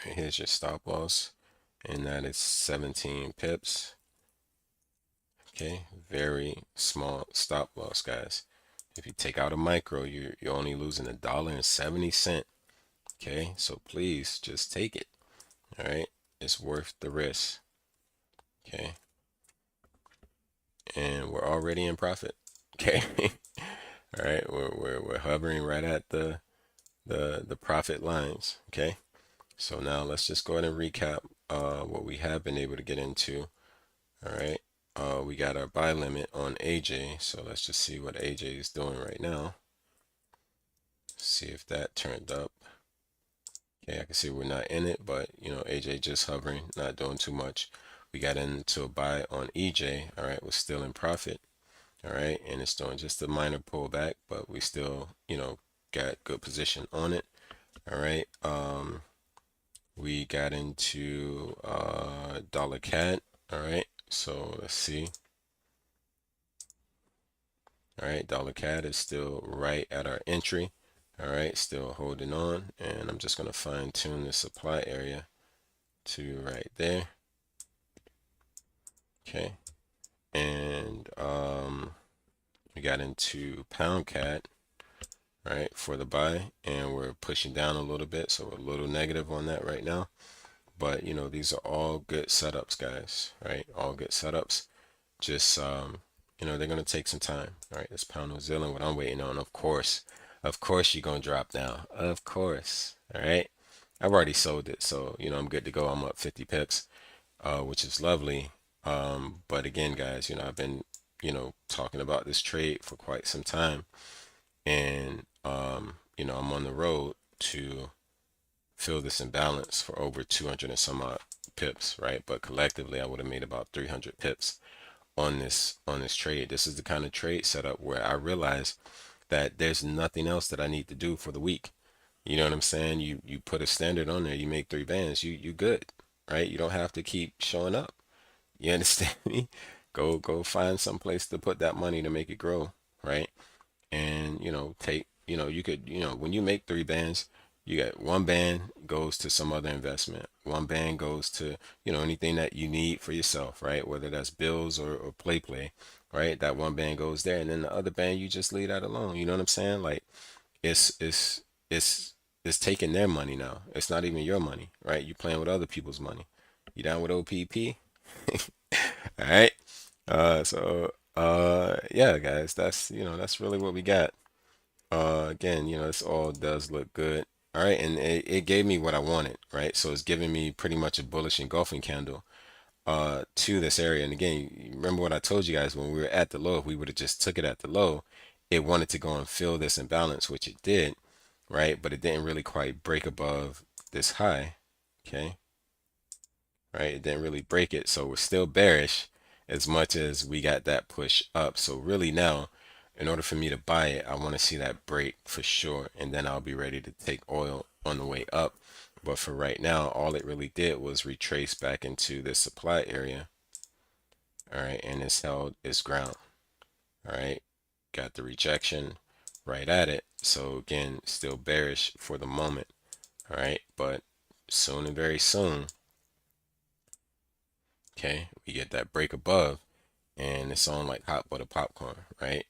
Here's your stop loss, and that is 17 pips. Okay, very small stop loss, guys. If you take out a micro, you're only losing $1.70. Okay, so please just take it. All right, it's worth the risk. Okay, and we're already in profit. Okay, all right, we're hovering right at the profit lines. Okay, so now let's just go ahead and recap what we have been able to get into. All right, we got our buy limit on AJ, so let's just see what AJ is doing right now. See if that turned up. Okay, I can see we're not in it, but AJ just hovering, not doing too much. We got into a buy on EJ. All right, we're still in profit. All right, and it's doing just a minor pullback, but we still got good position on it. All right, we got into dollar cat. All right, so let's see. All right, dollar cat is still right at our entry. All right, still holding on, and I'm just going to fine tune the supply area to right there. Okay, and we got into pound cat, right, for the buy, and we're pushing down a little bit, so we're a little negative on that right now. But these are all good setups, guys, right? All good setups. Just they're gonna take some time. All right, this pound New Zealand, what I'm waiting on, of course you're gonna drop down, of course. All right, I've already sold it, so I'm good to go. I'm up 50 pips, which is lovely. But again, guys, I've been talking about this trade for quite some time, and I'm on the road to fill this imbalance for over 200 and some odd pips, right? But collectively, I would have made about 300 pips on this trade. This is the kind of trade setup where I realize that there's nothing else that I need to do for the week. You know what I'm saying? You put a standard on there, you make 3 bands, you good, right? You don't have to keep showing up. You understand me? Go find some place to put that money to make it grow, right? And take you could when you make 3 bands, you got 1 band goes to some other investment, 1 band goes to anything that you need for yourself, right? Whether that's bills or play, right? That 1 band goes there, and then the other band you just leave that alone. You know what I'm saying? Like it's it's taking their money now. It's not even your money, right? You playing with other people's money. You down with OPP? All right. Yeah, guys, that's really what we got. Again, this all does look good. All right, and it gave me what I wanted, right? So it's giving me pretty much a bullish engulfing candle to this area. And again, you remember what I told you guys when we were at the low, if we would have just took it at the low, it wanted to go and fill this imbalance, which it did, right? But it didn't really quite break above this high, okay? Right? It didn't really break it, so we're still bearish as much as we got that push up. So really now, in order for me to buy it, I want to see that break for sure, and then I'll be ready to take oil on the way up. But for right now, all it really did was retrace back into this supply area. All right, and it's held its ground. All right, got the rejection right at it. So again, still bearish for the moment. All right, but soon and very soon, okay, we get that break above, and it's on like hot butter popcorn, right?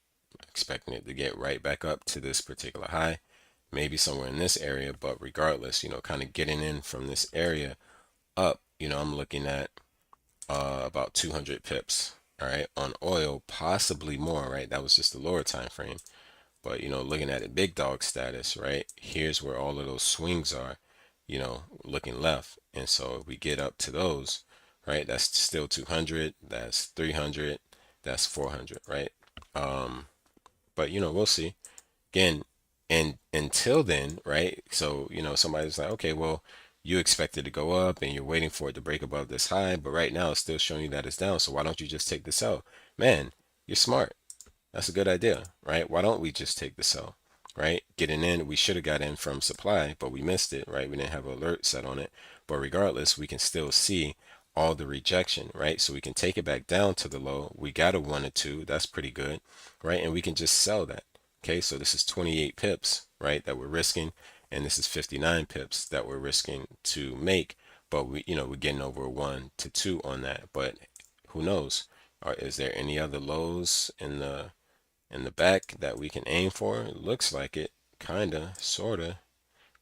Expecting it to get right back up to this particular high, maybe somewhere in this area, but regardless, kind of getting in from this area up, I'm looking at about 200 pips, all right, on oil, possibly more, right? That was just the lower time frame. But looking at the big dog status, right? Here's where all of those swings are, looking left. And so if we get up to those, right, that's still 200, that's 300, that's 400, right? But we'll see. Again, and until then, right? So, somebody's like, okay, well, you expect it to go up and you're waiting for it to break above this high, but right now it's still showing you that it's down. So why don't you just take this out? Man, you're smart. That's a good idea, right? Why don't we just take the sell, right? Getting in, we should have got in from supply, but we missed it, right? We didn't have an alert set on it. But regardless, we can still see all the rejection, right? So we can take it back down to the low. We got a 1 or 2. That's pretty good, right? And we can just sell that. Okay, so this is 28 pips, right, that we're risking, and this is 59 pips that we're risking to make. But we're getting over a 1 to 2 on that. But who knows? Is there any other lows in the back that we can aim for? It looks like it, kinda, sorta,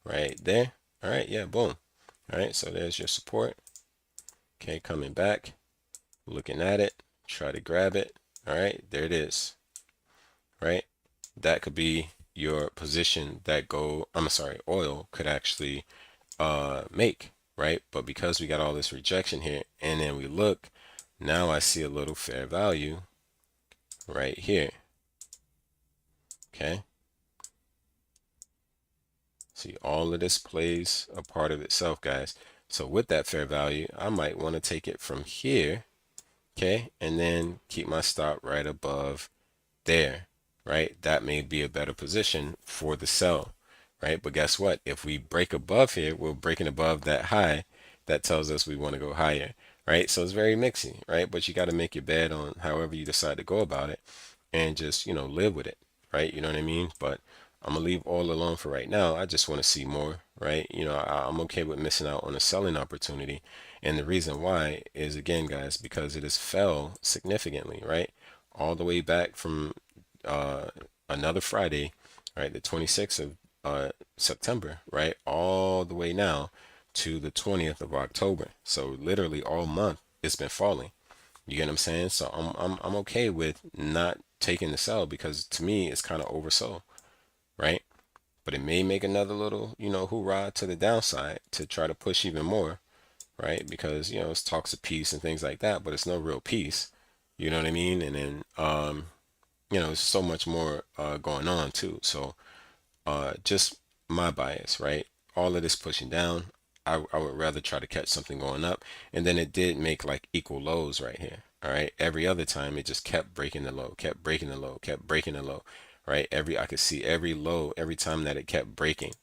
right there. All right, yeah, boom. All right, so there's your support. Okay, coming back, looking at it, try to grab it. All right, there it is. Right, that could be your position that oil could actually make, right? But because we got all this rejection here, and then we look, now I see a little fair value right here. Okay, see, all of this plays a part of itself, guys. So with that fair value, I might want to take it from here, okay, and then keep my stop right above there, right? That may be a better position for the sell, right? But guess what? If we break above here, we're breaking above that high. That tells us we want to go higher, right? So it's very mixy, right? But you got to make your bed on however you decide to go about it, and just live with it, right? You know what I mean? But I'm gonna leave all alone for right now. I just want to see more, right? I'm okay with missing out on a selling opportunity, and the reason why is, again, guys, because it has fell significantly, right? All the way back from uh, another Friday, right, the 26th of September, right, all the way now to the 20th of October. So literally all month it's been falling. You get what I'm saying? So I'm okay with not taking the sell, because to me it's kind of oversold, right? but it may make another little, hoorah to the downside to try to push even more, right? Because, it's talks of peace and things like that, but it's no real peace. You know what I mean? And then, there's so much more going on too. So, just my bias, right? All of this pushing down, I would rather try to catch something going up. And then it did make like equal lows right here. All right. Every other time it just kept breaking the low, kept breaking the low, kept breaking the low, right? I could see every low every time that it kept breaking,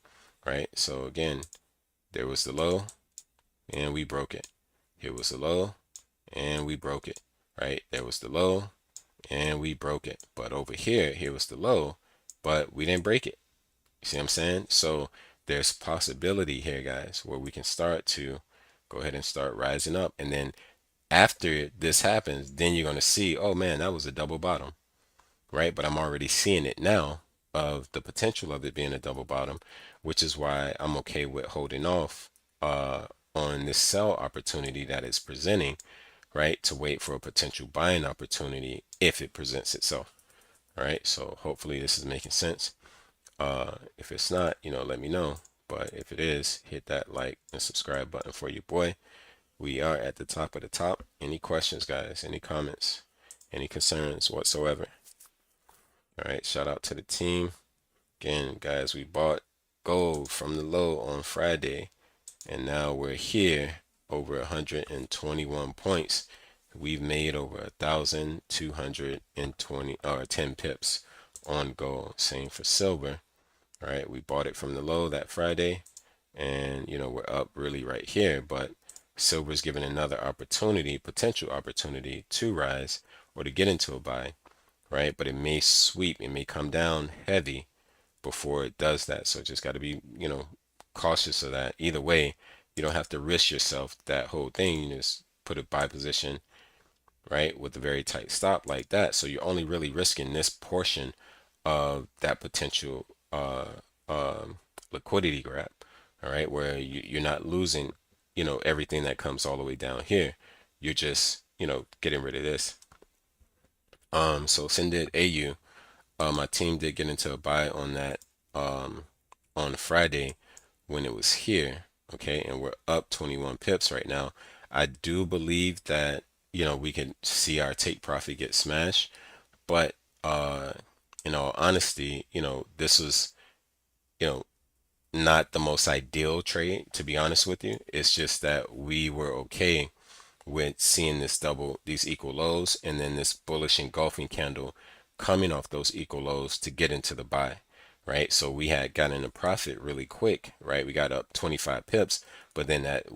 right? So again, there was the low and we broke it. Here was the low and we broke it, right? There was the low and we broke it. But over here was the low, but we didn't break it. You see what I'm saying? So there's possibility here, guys, where we can start to go ahead and start rising up. And then after this happens, then you're going to see, oh man, that was a double bottom, right? But I'm already seeing it now of the potential of it being a double bottom, which is why I'm okay with holding off uh, on this sell opportunity that is presenting, right? To wait for a potential buying opportunity if it presents itself. All right. So hopefully this is making sense. If it's not, let me know. But if it is, hit that like and subscribe button for your boy. We are at the top of the top. Any questions, guys? Any comments? Any concerns whatsoever? All right, shout out to the team. Again, guys, we bought gold from the low on Friday, and now we're here over 121 points. We've made over 1,220 or 10 pips on gold. Same for silver. All right, we bought it from the low that Friday, and we're up really right here, but silver's given another opportunity, potential opportunity to rise or to get into a buy, right? But it may sweep, it may come down heavy before it does that. So just got to be, cautious of that. Either way, you don't have to risk yourself that whole thing. You just put a buy position, right, with a very tight stop like that. So you're only really risking this portion of that potential liquidity grab, all right, where you're not losing, everything that comes all the way down here. You're just, getting rid of this. So send it AU. My team did get into a buy on that on Friday when it was here, okay, and we're up 21 pips right now. I do believe that we can see our take profit get smashed, but in all honesty, this was you know not the most ideal trade, to be honest with you. It's just that we were okay with seeing these equal lows, and then this bullish engulfing candle coming off those equal lows to get into the buy, right? So we had gotten a profit really quick, right? We got up 25 pips, but then that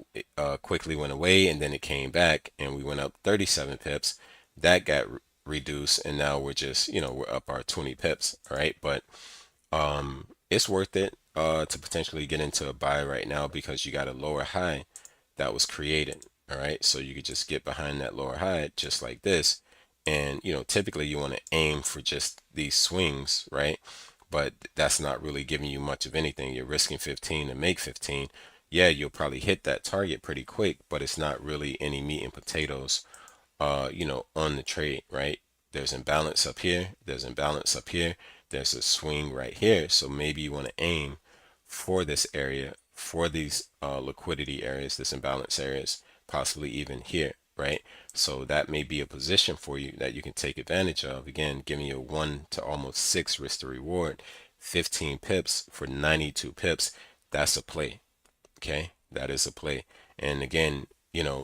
quickly went away, and then it came back and we went up 37 pips. That got reduced, and now we're just, we're up our 20 pips, all right? But it's worth it to potentially get into a buy right now because you got a lower high that was created. All right, so you could just get behind that lower high just like this. And typically you want to aim for just these swings, right? But that's not really giving you much of anything. You're risking 15 to make 15. Yeah, you'll probably hit that target pretty quick, but it's not really any meat and potatoes on the trade, right? There's imbalance up here, there's imbalance up here, there's a swing right here. So maybe you want to aim for this area, for these liquidity areas, this imbalance areas, possibly even here, right? So that may be a position for you that you can take advantage of. Again, giving you a 1 to almost 6 risk to reward, 15 pips for 92 pips. That's a play. Okay, that is a play. And again,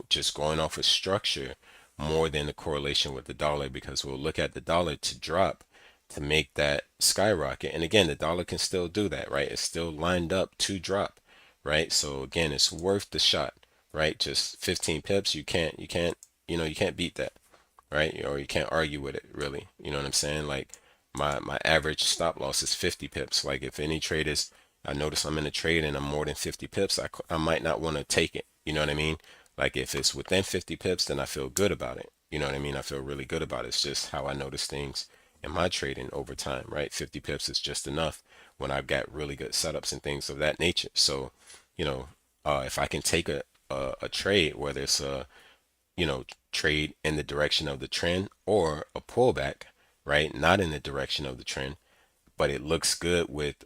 just going off of structure more than the correlation with the dollar, because we'll look at the dollar to drop to make that skyrocket. And again, the dollar can still do that, right? It's still lined up to drop, right? So again, it's worth the shot, right? Just 15 pips, you can't beat that, right? Or you can't argue with it, really. You know what I'm saying? Like my average stop loss is 50 pips. Like if any trade is, I notice I'm in a trade and I'm more than 50 pips, I might not want to take it. You know what I mean? Like if it's within 50 pips, then I feel good about it. You know what I mean? I feel really good about it. It's just how I notice things in my trading over time, right? 50 pips is just enough when I've got really good setups and things of that nature. So, if I can take a trade, whether it's a, trade in the direction of the trend or a pullback, right? Not in the direction of the trend, but it looks good with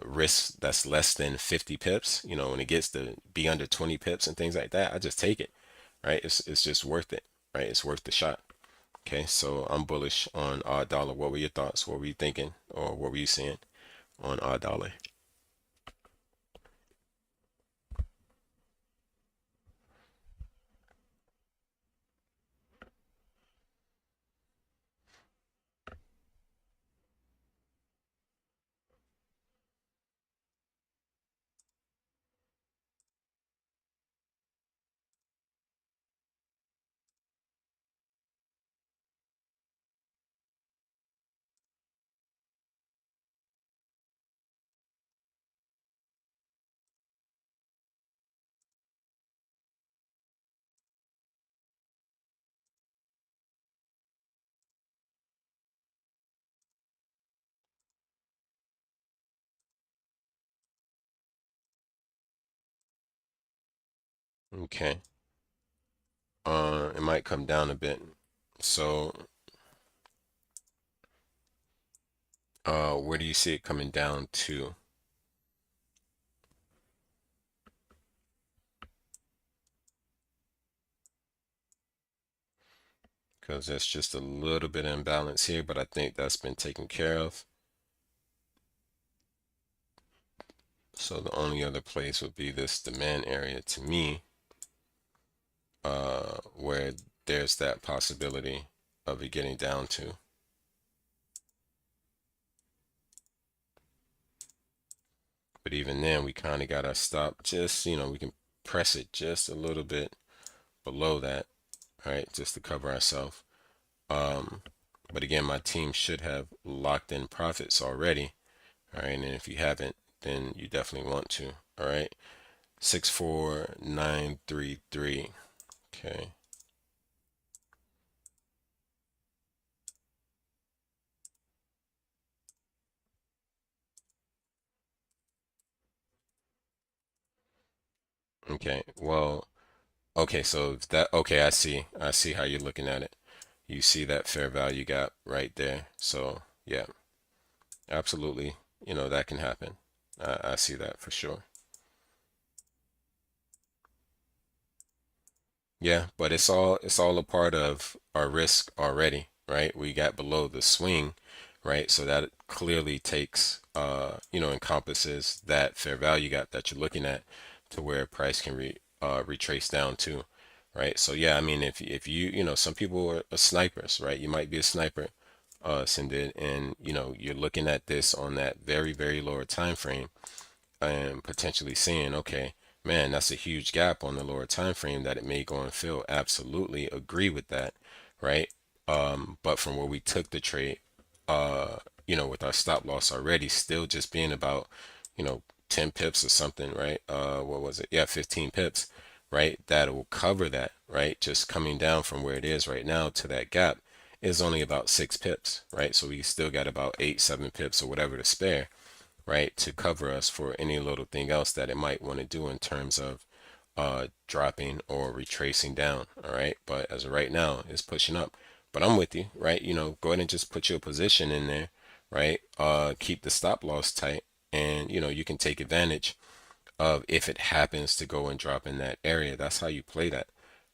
risk that's less than 50 pips. When it gets to be under 20 pips and things like that, I just take it, right? It's just worth it, right? It's worth the shot. Okay, so I'm bullish on odd dollar. What were your thoughts? What were you thinking, or what were you seeing on odd dollar? Okay, it might come down a bit. So, where do you see it coming down to? Because there's just a little bit of imbalance here, but I think that's been taken care of. So the only other place would be this demand area to me, where there's that possibility of it getting down to. But even then, we kind of got to stop just, we can press it just a little bit below that, right? Just to cover ourselves. Um, but again, my team should have locked in profits already, all right? And if you haven't, then you definitely want to, all right? 64933. Okay. Okay. Well, okay, so that okay, I see. I see how you're looking at it. You see that fair value gap right there. So, yeah, absolutely. That can happen. I see that for sure. Yeah, but it's all a part of our risk already, right? We got below the swing, right? So that clearly takes encompasses that fair value gap that you're looking at to where price can retrace down to, right? So yeah, I mean if some people are snipers, right? You might be a sniper, Sindid, and you're looking at this on that very, very lower time frame and potentially seeing, okay, man, that's a huge gap on the lower time frame that it may go and fill. Absolutely agree with that, right? But from where we took the trade, uh, with our stop loss already still just being about, you know, 10 pips or something, right? What was it? Yeah, 15 pips, right? That will cover that, right? Just coming down from where it is right now to that gap is only about 6 pips, right? So we still got about 8, 7 pips or whatever to spare, right, to cover us for any little thing else that it might want to do in terms of dropping or retracing down. All right, but as of right now, it's pushing up. But I'm with you, right? Go ahead and just put your position in there, right? Keep the stop loss tight, and you can take advantage of if it happens to go and drop in that area. That's how you play that,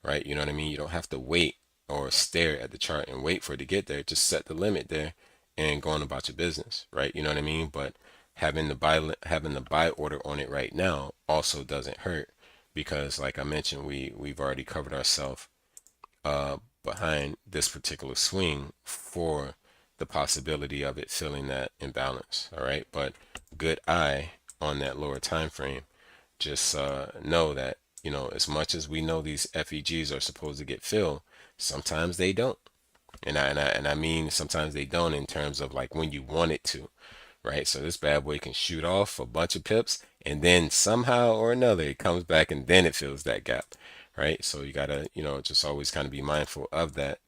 right? You know what I mean? You don't have to wait or stare at the chart and wait for it to get there. Just set the limit there and go on about your business, right? You know what I mean? But having the buy order on it right now also doesn't hurt because, like I mentioned, we've already covered ourselves behind this particular swing for the possibility of it filling that imbalance. All right, but good eye on that lower time frame. Just know that as much as we know these FEGs are supposed to get filled, sometimes they don't. And I mean sometimes they don't in terms of like when you want it to, right? So this bad boy can shoot off a bunch of pips and then somehow or another it comes back and then it fills that gap, right? So you gotta, just always kind of be mindful of that.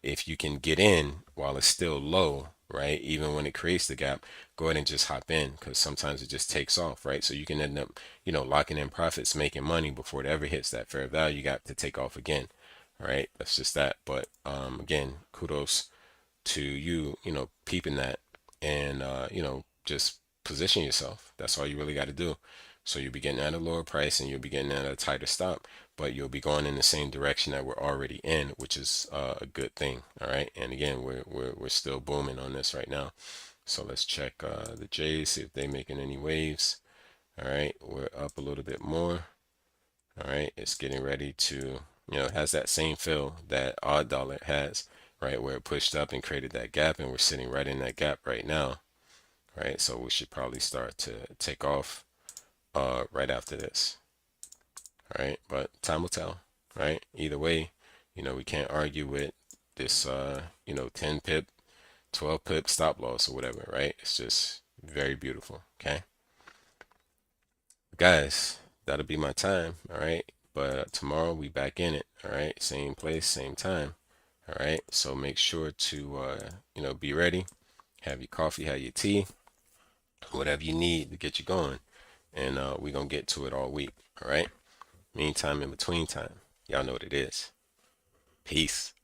If you can get in while it's still low, right? Even when it creates the gap, go ahead and just hop in because sometimes it just takes off, right? So you can end up, locking in profits, making money before it ever hits that fair value gap to take off again. All right, that's just that. But again, kudos to you, peeping that and just position yourself. That's all you really got to do. So you'll be getting at a lower price and you'll be getting at a tighter stop, but you'll be going in the same direction that we're already in, which is a good thing. All right. And again, we're still booming on this right now. So let's check the J's, see if they're making any waves. All right, we're up a little bit more. All right, it's getting ready to, it has that same fill that odd dollar has, right, where it pushed up and created that gap, and we're sitting right in that gap right now, right? So we should probably start to take off right after this, all right? But time will tell, right? Either way, we can't argue with this, 10 pip, 12 pip stop loss or whatever, right? It's just very beautiful, okay? Guys, that'll be my time, all right? But tomorrow we back in it, all right? Same place, same time, all right? So make sure to, be ready. Have your coffee, have your tea, whatever you need to get you going. And we're going to get to it all week, all right? Meantime, in between time, y'all know what it is. Peace.